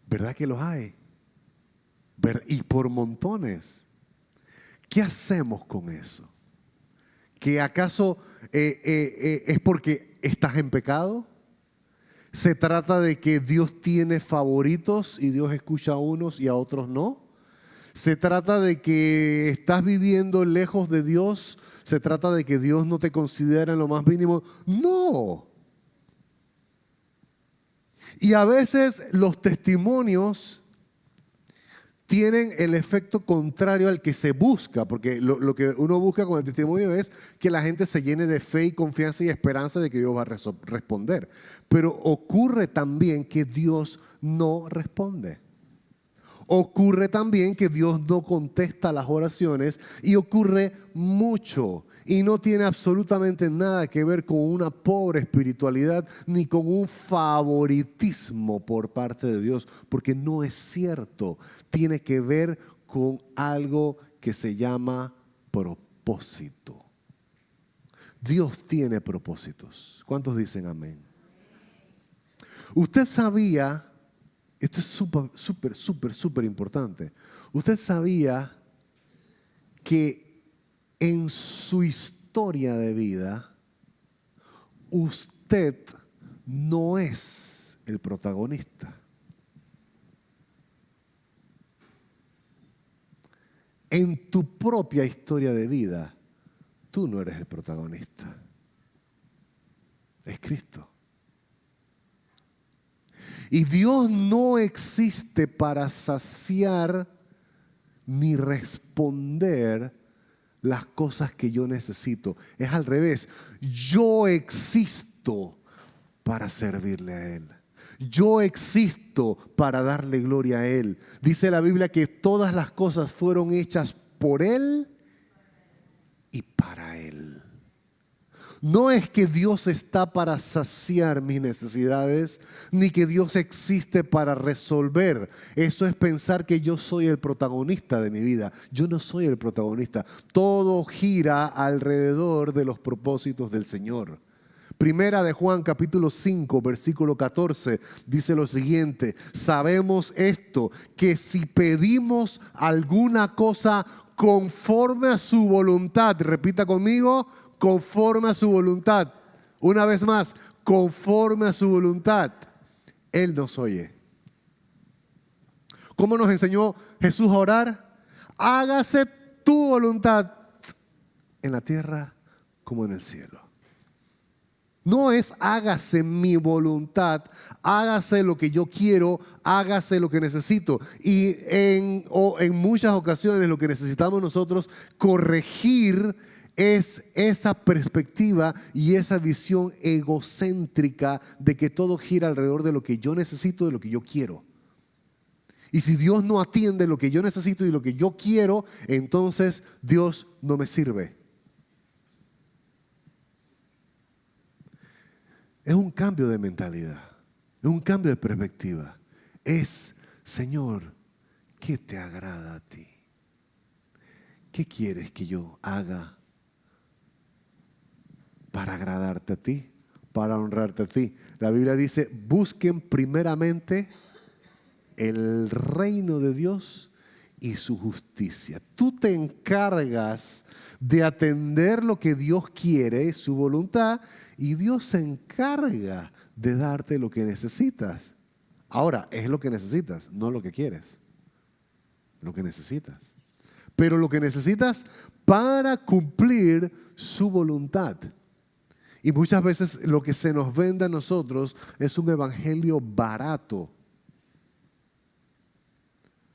¿Verdad que los hay? Y por montones. ¿Qué hacemos con eso? ¿Que acaso es porque estás en pecado? ¿Se trata de que Dios tiene favoritos y Dios escucha a unos y a otros no? ¿Se trata de que estás viviendo lejos de Dios? ¿Se trata de que Dios no te considera en lo más mínimo? No. Y a veces los testimonios tienen el efecto contrario al que se busca, porque lo que uno busca con el testimonio es que la gente se llene de fe y confianza y esperanza de que Dios va a responder. Pero ocurre también que Dios no responde. Ocurre también que Dios no contesta las oraciones y ocurre mucho. Y no tiene absolutamente nada que ver con una pobre espiritualidad ni con un favoritismo por parte de Dios, porque no es cierto. Tiene que ver con algo que se llama propósito. Dios tiene propósitos. ¿Cuántos dicen amén? Usted sabía, esto es súper importante. Usted sabía que en su historia de vida, usted no es el protagonista. En tu propia historia de vida, tú no eres el protagonista. Es Cristo. Y Dios no existe para saciar ni responder las cosas que yo necesito. Es al revés. Yo existo para servirle a Él. Yo existo para darle gloria a Él. Dice la Biblia que todas las cosas fueron hechas por Él y para Él. No es que Dios está para saciar mis necesidades, ni que Dios existe para resolver. Eso es pensar que yo soy el protagonista de mi vida. Yo no soy el protagonista. Todo gira alrededor de los propósitos del Señor. Primera de Juan capítulo 5 versículo 14 dice lo siguiente: sabemos esto, que si pedimos alguna cosa conforme a su voluntad, repita conmigo, conforme a su voluntad. Una vez más, conforme a su voluntad, Él nos oye. ¿Cómo nos enseñó Jesús a orar? Hágase tu voluntad en la tierra como en el cielo. No es hágase mi voluntad, hágase lo que yo quiero, hágase lo que necesito. Y en muchas ocasiones lo que necesitamos nosotros corregir es esa perspectiva y esa visión egocéntrica de que todo gira alrededor de lo que yo necesito, de lo que yo quiero. Y si Dios no atiende lo que yo necesito y lo que yo quiero, entonces Dios no me sirve. Es un cambio de mentalidad, es un cambio de perspectiva. Es, Señor, ¿qué te agrada a ti? ¿Qué quieres que yo haga para agradarte a ti, para honrarte a ti? La Biblia dice, busquen primeramente el reino de Dios y su justicia. Tú te encargas de atender lo que Dios quiere, su voluntad, y Dios se encarga de darte lo que necesitas. Ahora, es lo que necesitas, no lo que quieres. Lo que necesitas. Pero lo que necesitas para cumplir su voluntad. Y muchas veces lo que se nos vende a nosotros es un evangelio barato.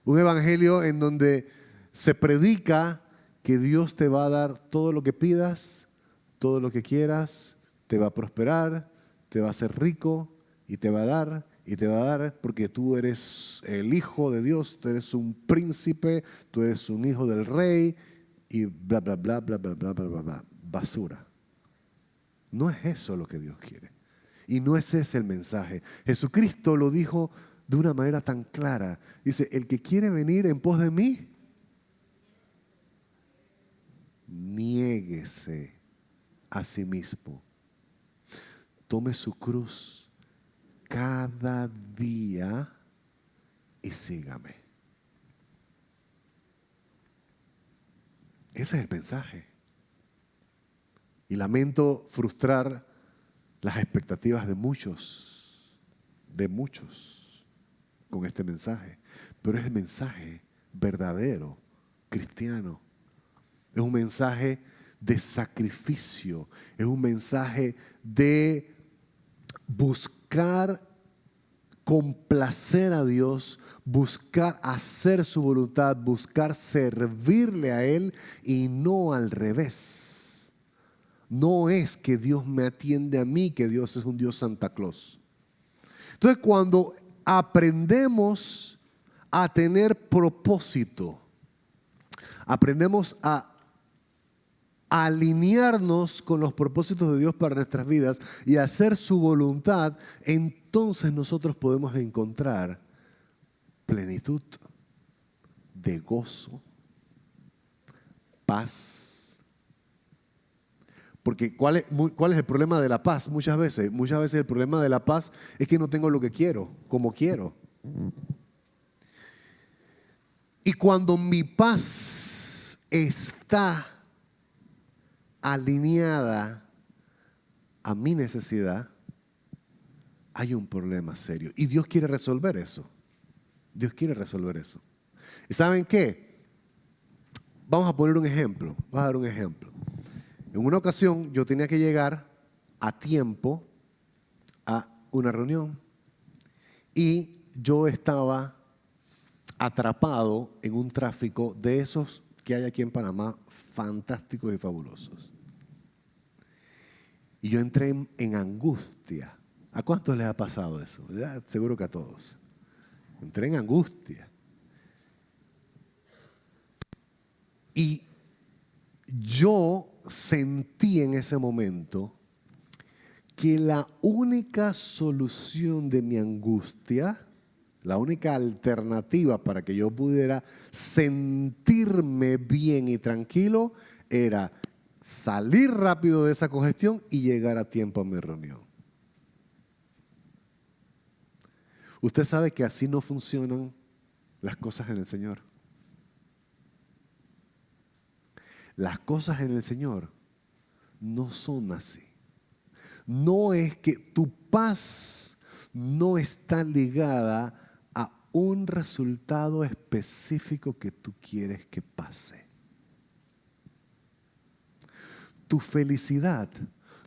Un evangelio en donde se predica que Dios te va a dar todo lo que pidas, todo lo que quieras, te va a prosperar, te va a hacer rico y te va a dar y te va a dar porque tú eres el hijo de Dios, tú eres un príncipe, tú eres un hijo del rey y bla, bla, bla, bla, bla, bla, bla, bla, bla. Basura. No es eso lo que Dios quiere. Y no es ese el mensaje. Jesucristo lo dijo de una manera tan clara. Dice, el que quiere venir en pos de mí, niéguese a sí mismo. Tome su cruz cada día y sígame. Ese es el mensaje. Y lamento frustrar las expectativas de muchos con este mensaje. Pero es el mensaje verdadero, cristiano. Es un mensaje de sacrificio. Es un mensaje de buscar complacer a Dios, buscar hacer su voluntad, buscar servirle a Él y no al revés. No es que Dios me atiende a mí, que Dios es un Dios Santa Claus. Entonces, cuando aprendemos a tener propósito, aprendemos a alinearnos con los propósitos de Dios para nuestras vidas y hacer su voluntad, entonces nosotros podemos encontrar plenitud de gozo, paz. Porque ¿cuál es el problema de la paz? Muchas veces el problema de la paz es que no tengo lo que quiero, como quiero. Y cuando mi paz está alineada a mi necesidad, hay un problema serio. Y Dios quiere resolver eso. Dios quiere resolver eso. ¿Y saben qué? Vamos a poner un ejemplo. Voy a dar un ejemplo. En una ocasión yo tenía que llegar a tiempo a una reunión y yo estaba atrapado en un tráfico de esos que hay aquí en Panamá, fantásticos y fabulosos. Y yo entré en angustia. ¿A cuántos les ha pasado eso? Ya, seguro que a todos. Entré en angustia. Y yo sentí en ese momento que la única solución de mi angustia, la única alternativa para que yo pudiera sentirme bien y tranquilo, era salir rápido de esa congestión y llegar a tiempo a mi reunión. Usted sabe que así no funcionan las cosas en el Señor. Las cosas en el Señor no son así. No es que tu paz no está ligada a un resultado específico que tú quieres que pase. Tu felicidad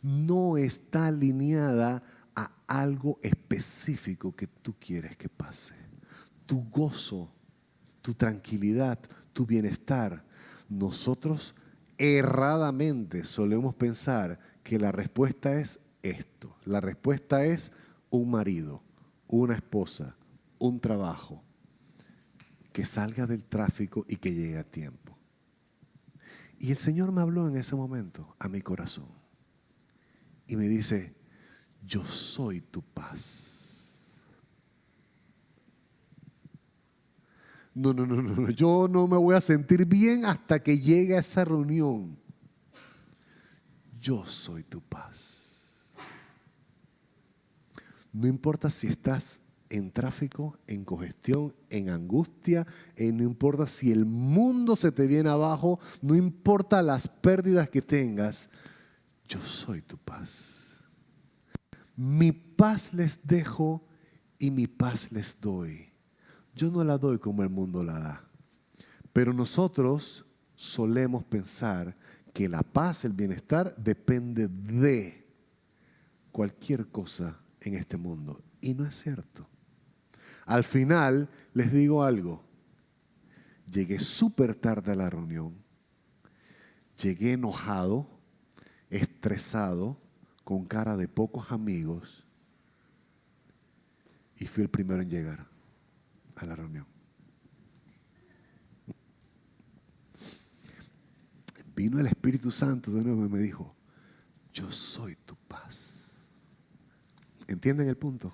no está alineada a algo específico que tú quieres que pase. Tu gozo, tu tranquilidad, tu bienestar. Nosotros erradamente solemos pensar que la respuesta es esto. La respuesta es un marido, una esposa, un trabajo, que salga del tráfico y que llegue a tiempo. Y el Señor me habló en ese momento a mi corazón y me dice, yo soy tu paz. No, yo no me voy a sentir bien hasta que llegue a esa reunión. Yo soy tu paz. No importa si estás en tráfico, en congestión, en angustia, no importa si el mundo se te viene abajo, no importa las pérdidas que tengas, yo soy tu paz. Mi paz les dejo y mi paz les doy. Yo no la doy como el mundo la da. Pero nosotros solemos pensar que la paz, el bienestar, depende de cualquier cosa en este mundo. Y no es cierto. Al final, les digo algo. Llegué súper tarde a la reunión. Llegué enojado, estresado, con cara de pocos amigos. Y fui el primero en llegar a la reunión. Vino el Espíritu Santo de nuevo y me dijo, yo soy tu paz. ¿Entienden el punto?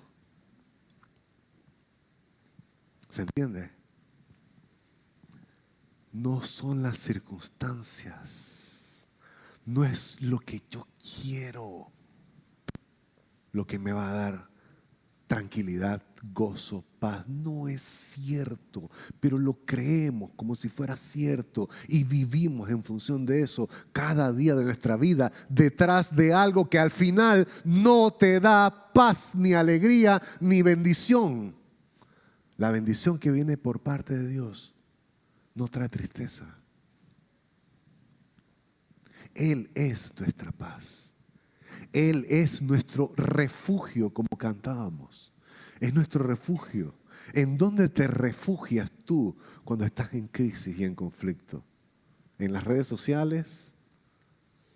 ¿Se entiende? No son las circunstancias. No es lo que yo quiero lo que me va a dar tranquilidad, gozo, paz. No es cierto, pero lo creemos como si fuera cierto y vivimos en función de eso cada día de nuestra vida, detrás de algo que al final no te da paz, ni alegría, ni bendición. La bendición que viene por parte de Dios no trae tristeza. Él es nuestra paz. Él es nuestro refugio, como cantábamos. Es nuestro refugio. ¿En dónde te refugias tú cuando estás en crisis y en conflicto? ¿En las redes sociales?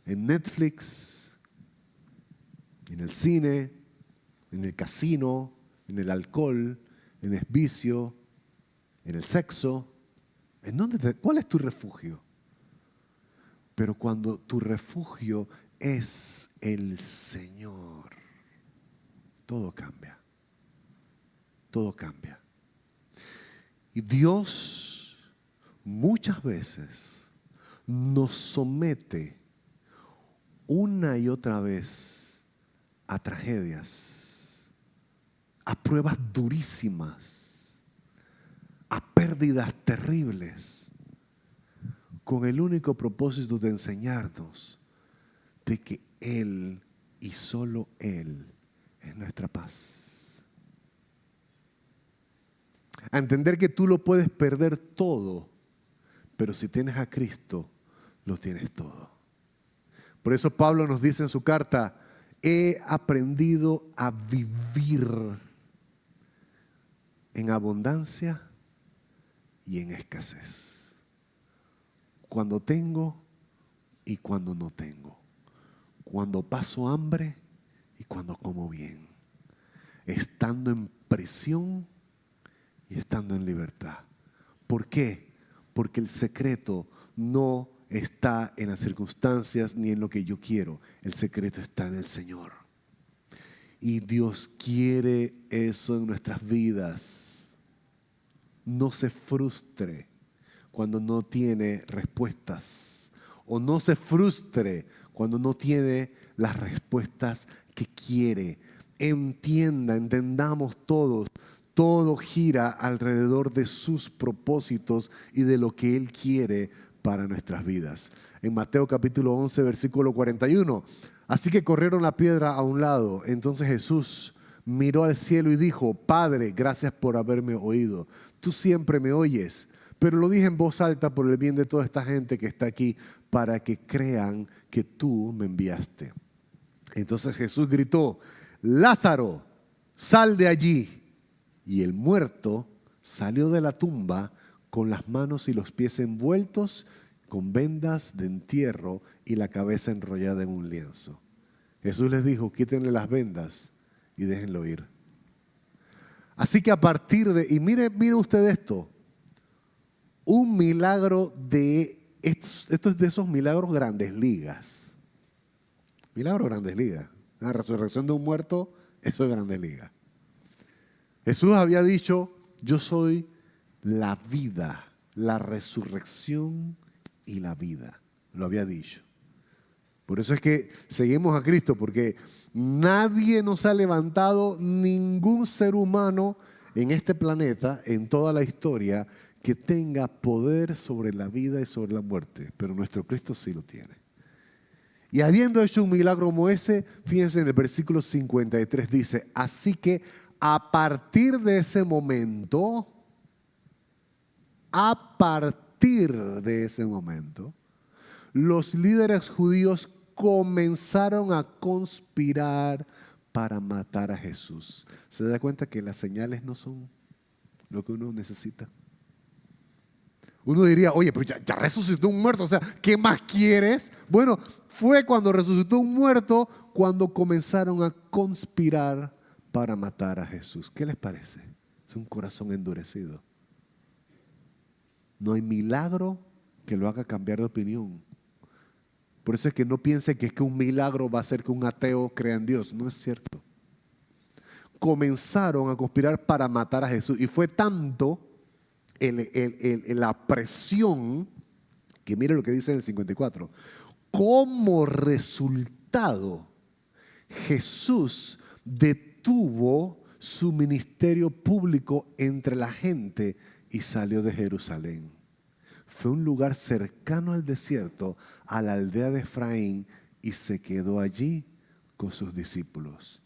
¿En Netflix? ¿En el cine? ¿En el casino? ¿En el alcohol? ¿En el vicio? en el sexo. ¿Cuál es tu refugio? Pero cuando tu refugio es el Señor, todo cambia. Todo cambia. Y Dios muchas veces nos somete una y otra vez a tragedias, a pruebas durísimas, a pérdidas terribles, con el único propósito de enseñarnos de que Él y solo Él es nuestra paz. A entender que tú lo puedes perder todo, pero si tienes a Cristo, lo tienes todo. Por eso Pablo nos dice en su carta, he aprendido a vivir en abundancia y en escasez. Cuando tengo y cuando no tengo. Cuando paso hambre y cuando como bien. Estando en prisión y estando en libertad. ¿Por qué? Porque el secreto no está en las circunstancias ni en lo que yo quiero. El secreto está en el Señor. Y Dios quiere eso en nuestras vidas. No se frustre cuando no tiene respuestas. O no se frustre cuando no tiene las respuestas que quiere. Entendamos todos. Todo gira alrededor de sus propósitos y de lo que Él quiere para nuestras vidas. En Mateo capítulo 11, versículo 41. Así que corrieron la piedra a un lado. Entonces Jesús miró al cielo y dijo, Padre, gracias por haberme oído. Tú siempre me oyes, pero lo dije en voz alta por el bien de toda esta gente que está aquí, para que crean que tú me enviaste. Entonces Jesús gritó, Lázaro, sal de allí. Y el muerto salió de la tumba con las manos y los pies envueltos con vendas de entierro y la cabeza enrollada en un lienzo. Jesús les dijo, quítenle las vendas y déjenlo ir. Así que a partir de, y mire usted esto, un milagro esto es de esos milagros grandes ligas. Milagro grandes ligas. La resurrección de un muerto, eso es grandes ligas. Jesús había dicho, yo soy la vida, la resurrección y la vida. Lo había dicho. Por eso es que seguimos a Cristo, porque nadie nos ha levantado, ningún ser humano en este planeta, en toda la historia, que tenga poder sobre la vida y sobre la muerte. Pero nuestro Cristo sí lo tiene. Y habiendo hecho un milagro como ese, fíjense en el versículo 53, dice, así que a partir de ese momento, los líderes judíos comenzaron a conspirar para matar a Jesús. ¿Se da cuenta que las señales no son lo que uno necesita? Uno diría, oye, pero ya resucitó un muerto, o sea, ¿qué más quieres? Bueno, fue cuando resucitó un muerto cuando comenzaron a conspirar para matar a Jesús. ¿Qué les parece? Es un corazón endurecido. No hay milagro que lo haga cambiar de opinión. Por eso es que no piense que es que un milagro va a hacer que un ateo crea en Dios. No es cierto. Comenzaron a conspirar para matar a Jesús. Y fue tanto la presión, que mire lo que dice en el 54. Como resultado, Jesús detuvo su ministerio público entre la gente y salió de Jerusalén. Fue un lugar cercano al desierto, a la aldea de Efraín, y se quedó allí con sus discípulos.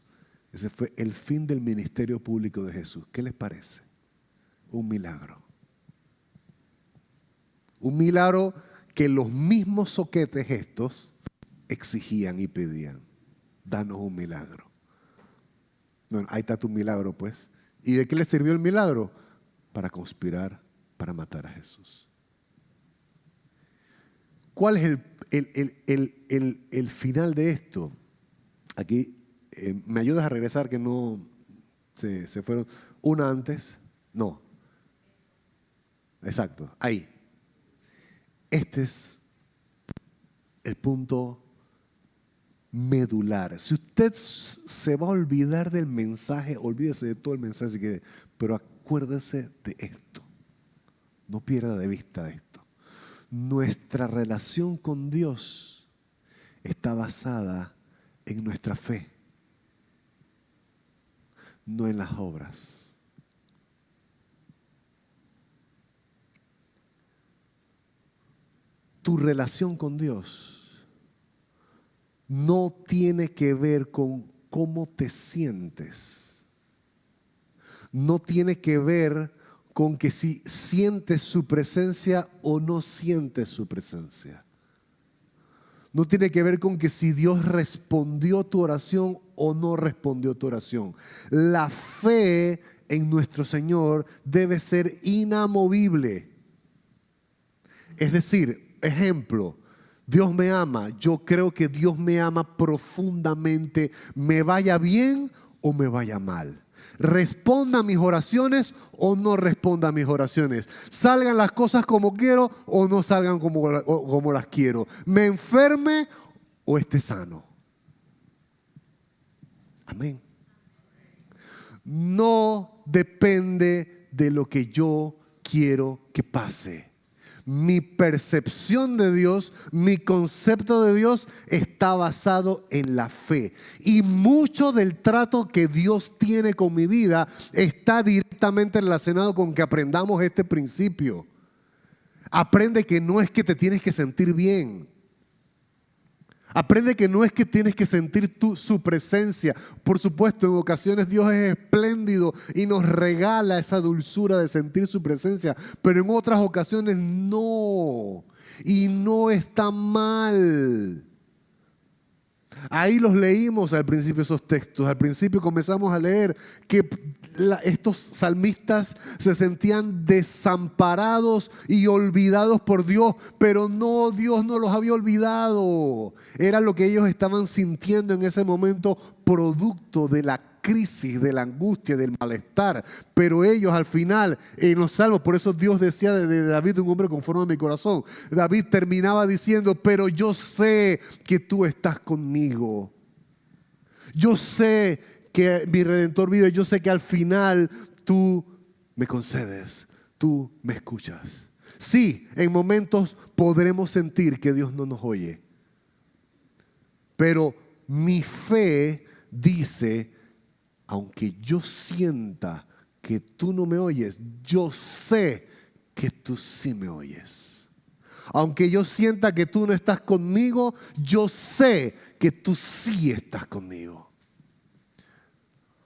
Ese fue el fin del ministerio público de Jesús. ¿Qué les parece? Un milagro. Un milagro que los mismos soquetes estos exigían y pedían. Danos un milagro. Bueno, ahí está tu milagro, pues. ¿Y de qué le sirvió el milagro? Para conspirar, para matar a Jesús. ¿Cuál es el final de esto? Aquí, ¿me ayudas a regresar que no se fueron? Una antes, no. Exacto, ahí. Este es el punto medular. Si usted se va a olvidar del mensaje, olvídese de todo el mensaje, pero acuérdese de esto. No pierda de vista esto. Nuestra relación con Dios está basada en nuestra fe, no en las obras. Tu relación con Dios no tiene que ver con cómo te sientes. No tiene que ver con que si sientes su presencia o no sientes su presencia. No tiene que ver con que si Dios respondió tu oración o no respondió tu oración. La fe en nuestro Señor debe ser inamovible. Es decir, ejemplo, Dios me ama. Yo creo que Dios me ama profundamente, me vaya bien o me vaya mal. Responda a mis oraciones o no responda a mis oraciones. Salgan las cosas como quiero o no salgan como las quiero. Me enferme o esté sano. Amén. No depende de lo que yo quiero que pase. Mi percepción de Dios, mi concepto de Dios está basado en la fe. Y mucho del trato que Dios tiene con mi vida está directamente relacionado con que aprendamos este principio. Aprende que no es que te tienes que sentir bien. Aprende que no es que tienes que sentir su presencia. Por supuesto, en ocasiones Dios es espléndido y nos regala esa dulzura de sentir su presencia, pero en otras ocasiones no. Y no está mal. Ahí los leímos al principio esos textos. Al principio comenzamos a leer que estos salmistas se sentían desamparados y olvidados por Dios, pero no, Dios no los había olvidado. Era lo que ellos estaban sintiendo en ese momento, producto de la crisis, de la angustia, del malestar. Pero ellos al final, en los salmos, por eso Dios decía de David, un hombre conforme a mi corazón. David terminaba diciendo, pero yo sé que tú estás conmigo. Yo sé que mi Redentor vive, yo sé que al final tú me concedes, tú me escuchas. Sí, en momentos podremos sentir que Dios no nos oye, pero mi fe dice, aunque yo sienta que tú no me oyes, yo sé que tú sí me oyes. Aunque yo sienta que tú no estás conmigo, yo sé que tú sí estás conmigo.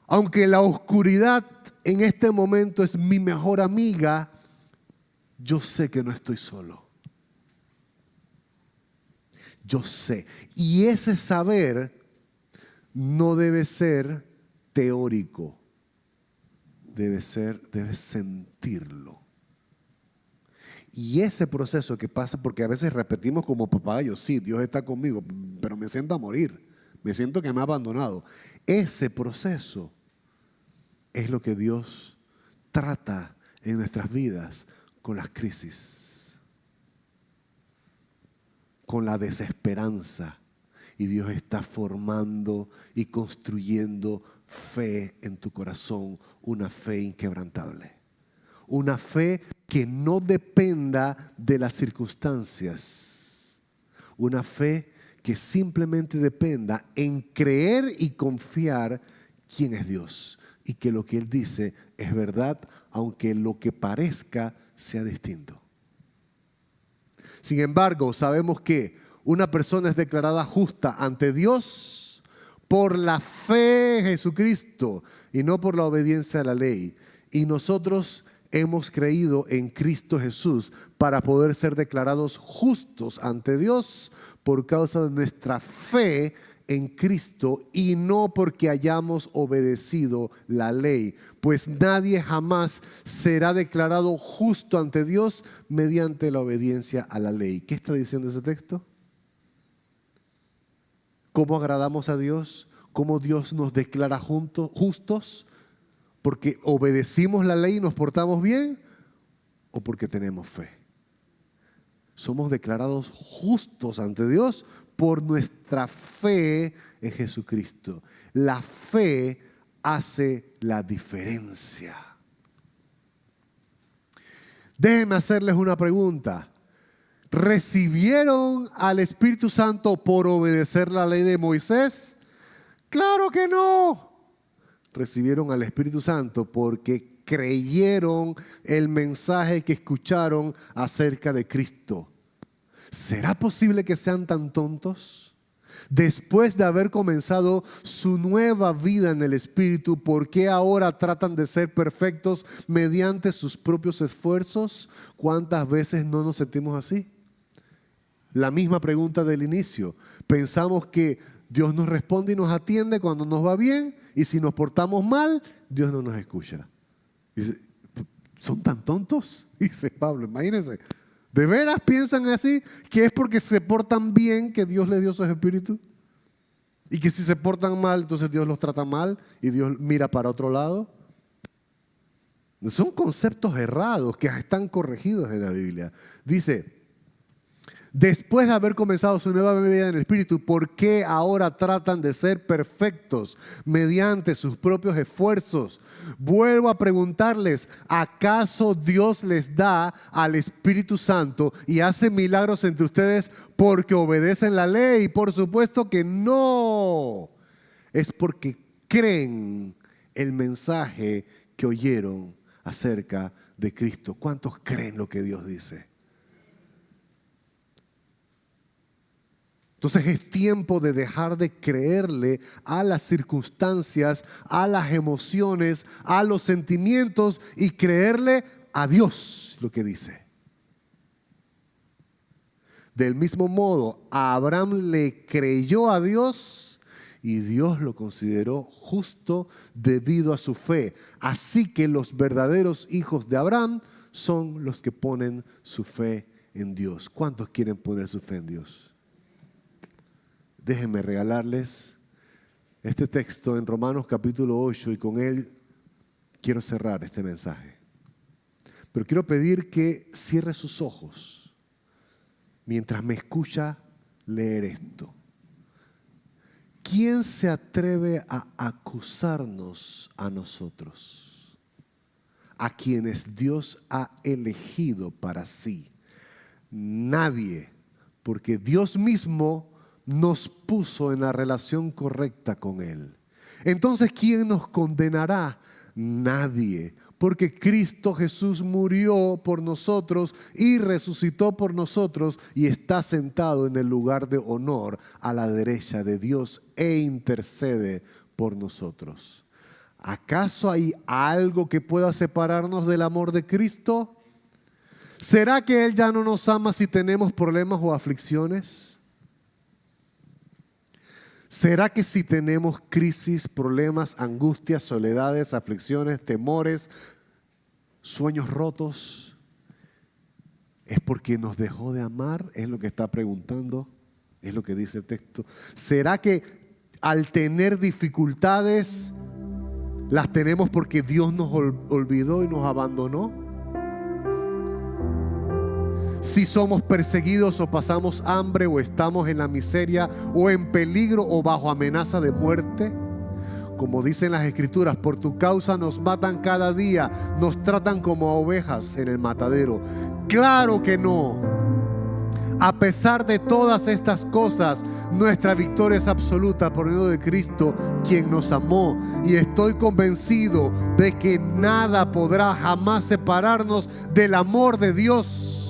Aunque la oscuridad en este momento es mi mejor amiga, yo sé que no estoy solo. Yo sé. Y ese saber no debe ser teórico. Debes sentirlo. Y ese proceso que pasa, porque a veces repetimos como papagayos, sí, Dios está conmigo, pero me siento a morir. Me siento que me ha abandonado. Ese proceso es lo que Dios trata en nuestras vidas con las crisis, con la desesperanza. Y Dios está formando y construyendo fe en tu corazón, una fe inquebrantable. Una fe que no dependa de las circunstancias. Una fe que simplemente dependa en creer y confiar quién es Dios. Y que lo que Él dice es verdad, aunque lo que parezca sea distinto. Sin embargo, sabemos que una persona es declarada justa ante Dios por la fe en Jesucristo y no por la obediencia a la ley. Y nosotros hemos creído en Cristo Jesús para poder ser declarados justos ante Dios por causa de nuestra fe en Cristo y no porque hayamos obedecido la ley, pues nadie jamás será declarado justo ante Dios mediante la obediencia a la ley. ¿Qué está diciendo ese texto? ¿Cómo agradamos a Dios? ¿Cómo Dios nos declara justos? ¿Porque obedecimos la ley y nos portamos bien? o porque tenemos fe. Somos declarados justos ante Dios por nuestra fe en Jesucristo. La fe hace la diferencia. Déjenme hacerles una pregunta. ¿Recibieron al Espíritu Santo por obedecer la ley de Moisés? ¡Claro que no! Recibieron al Espíritu Santo porque creyeron el mensaje que escucharon acerca de Cristo. ¿Será posible que sean tan tontos? Después de haber comenzado su nueva vida en el Espíritu, ¿por qué ahora tratan de ser perfectos mediante sus propios esfuerzos? ¿Cuántas veces no nos sentimos así? La misma pregunta del inicio. Pensamos que Dios nos responde y nos atiende cuando nos va bien, y si nos portamos mal, Dios no nos escucha. Dice, ¿son tan tontos? Dice Pablo, imagínense. ¿De veras piensan así? ¿Que es porque se portan bien que Dios les dio su espíritu? Y que si se portan mal, entonces Dios los trata mal y Dios mira para otro lado. Son conceptos errados que están corregidos en la Biblia. Dice, después de haber comenzado su nueva vida en el Espíritu, ¿por qué ahora tratan de ser perfectos mediante sus propios esfuerzos? Vuelvo a preguntarles, ¿acaso Dios les da al Espíritu Santo y hace milagros entre ustedes porque obedecen la ley? Por supuesto que no. Es porque creen el mensaje que oyeron acerca de Cristo. ¿Cuántos creen lo que Dios dice? Entonces es tiempo de dejar de creerle a las circunstancias, a las emociones, a los sentimientos y creerle a Dios lo que dice. Del mismo modo, a Abraham le creyó a Dios y Dios lo consideró justo debido a su fe. Así que los verdaderos hijos de Abraham son los que ponen su fe en Dios. ¿Cuántos quieren poner su fe en Dios? Déjenme regalarles este texto en Romanos capítulo 8 y con él quiero cerrar este mensaje. Pero quiero pedir que cierre sus ojos mientras me escucha leer esto. ¿Quién se atreve a acusarnos a nosotros, a quienes Dios ha elegido para sí? Nadie, porque Dios mismo nos puso en la relación correcta con Él. Entonces, ¿quién nos condenará? Nadie, porque Cristo Jesús murió por nosotros y resucitó por nosotros y está sentado en el lugar de honor a la derecha de Dios e intercede por nosotros. ¿Acaso hay algo que pueda separarnos del amor de Cristo? ¿Será que Él ya no nos ama si tenemos problemas o aflicciones? ¿Será que si tenemos crisis, problemas, angustias, soledades, aflicciones, temores, sueños rotos, es porque nos dejó de amar? Es lo que está preguntando, es lo que dice el texto. ¿Será que al tener dificultades las tenemos porque Dios nos olvidó y nos abandonó? Si somos perseguidos o pasamos hambre o estamos en la miseria o en peligro o bajo amenaza de muerte, como dicen las Escrituras, por tu causa nos matan cada día, nos tratan como a ovejas en el matadero. Claro que no. A pesar de todas estas cosas, nuestra victoria es absoluta por medio de Cristo, quien nos amó. Y estoy convencido de que nada podrá jamás separarnos del amor de Dios.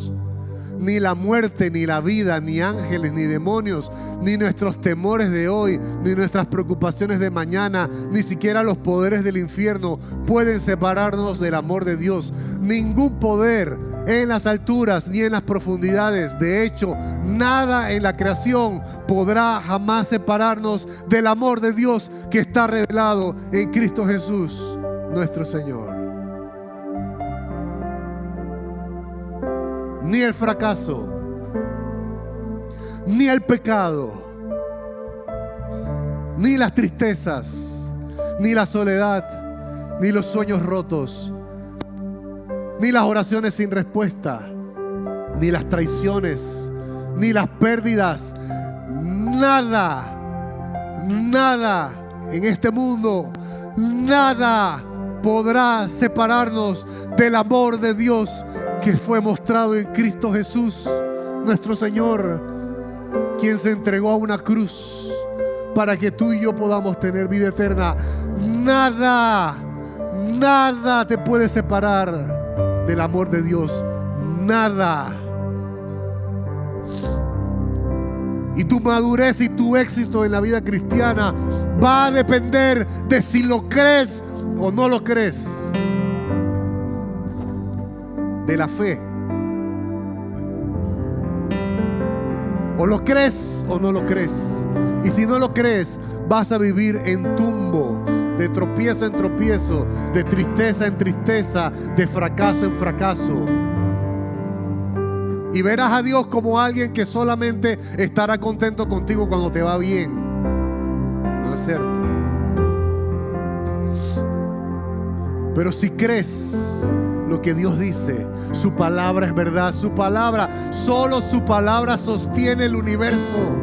Ni la muerte, ni la vida, ni ángeles, ni demonios, ni nuestros temores de hoy, ni nuestras preocupaciones de mañana, ni siquiera los poderes del infierno pueden separarnos del amor de Dios. Ningún poder en las alturas ni en las profundidades. De hecho, nada en la creación podrá jamás separarnos del amor de Dios que está revelado en Cristo Jesús, nuestro Señor. Ni el fracaso, ni el pecado, ni las tristezas, ni la soledad, ni los sueños rotos, ni las oraciones sin respuesta, ni las traiciones, ni las pérdidas. Nada en este mundo, nada podrá separarnos del amor de Dios que fue mostrado en Cristo Jesús, nuestro Señor, quien se entregó a una cruz para que tú y yo podamos tener vida eterna. Nada te puede separar del amor de Dios. Nada. Y tu madurez y tu éxito en la vida cristiana va a depender de si lo crees o no lo crees. De la fe. O lo crees o no lo crees. Y si no lo crees, vas a vivir en tumbo, de tropiezo en tropiezo, de tristeza en tristeza, de fracaso en fracaso. Y verás a Dios como alguien que solamente estará contento contigo cuando te va bien. No es cierto. Pero si crees lo que Dios dice, su palabra es verdad, su palabra, solo su palabra sostiene el universo.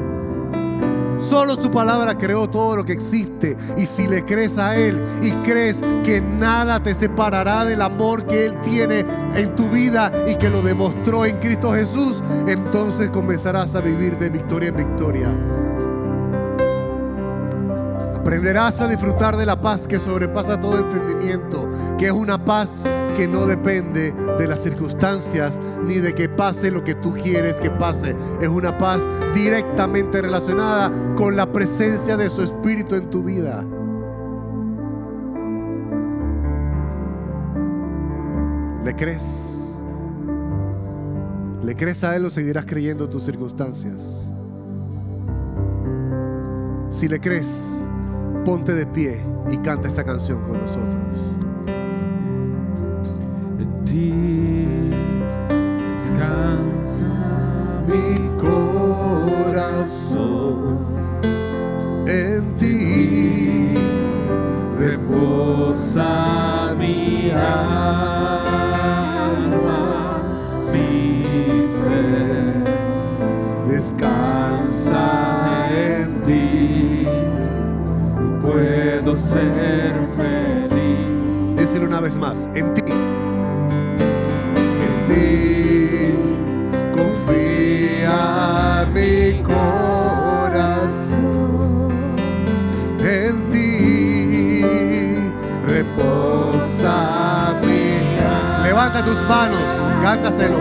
Solo su palabra creó todo lo que existe. Y si le crees a Él y crees que nada te separará del amor que Él tiene en tu vida y que lo demostró en Cristo Jesús, entonces comenzarás a vivir de victoria en victoria. Aprenderás a disfrutar de la paz que sobrepasa todo entendimiento, que es una paz que no depende de las circunstancias ni de que pase lo que tú quieres que pase. Es una paz directamente relacionada con la presencia de su Espíritu en tu vida. ¿Le crees? ¿Le crees a Él o seguirás creyendo en tus circunstancias? Si le crees, ponte de pie y canta esta canción con nosotros. En ti descansa Mi corazón, en ti reposa mi alma, mi ser descansa en ti. Puedo ser feliz. Díselo una vez más, en ti. Confía mi corazón, en ti reposa mi alma. Levanta tus manos, cántaselo,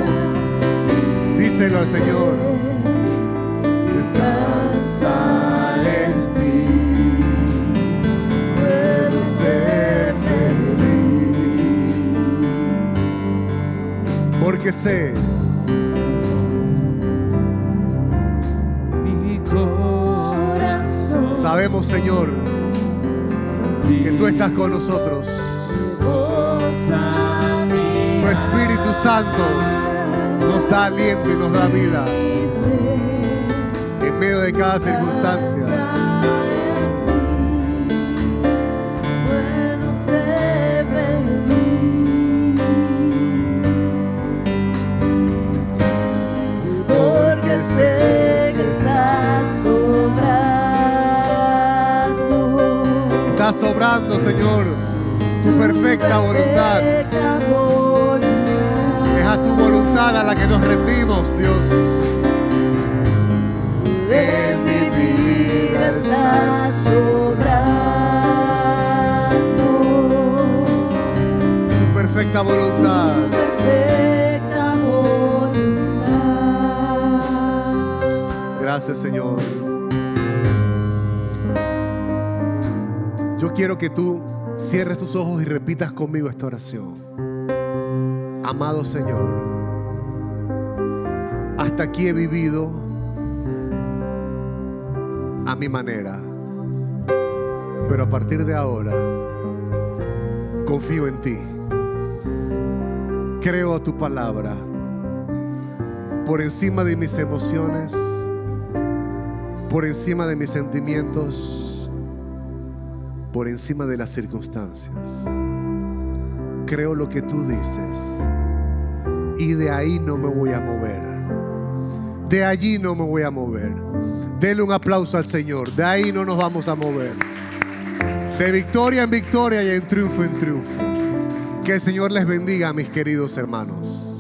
díselo al Señor. Descansa en ti, puedo ser feliz, porque sé sabemos, Señor, que tú estás con nosotros. Tu Espíritu Santo nos da aliento y nos da vida en medio de cada circunstancia. Porque sé que estás sobrando. Estás sobrando, Señor, tu perfecta voluntad. Es a tu voluntad a la que nos rendimos, Dios. En mi vida estás sobrando. Tu perfecta voluntad. Tu perfecta voluntad. Gracias, Señor. Yo quiero que tú cierres tus ojos y repitas conmigo esta oración. Amado Señor, hasta aquí he vivido a mi manera, pero a partir de ahora confío en ti. Creo a tu palabra por encima de mis emociones, por encima de mis sentimientos, por encima de las circunstancias. Creo lo que tú dices y de ahí no me voy a mover. De allí no me voy a mover. Dele un aplauso al Señor. De ahí no nos vamos a mover. De victoria en victoria y en triunfo en triunfo. Que el Señor les bendiga, mis queridos hermanos.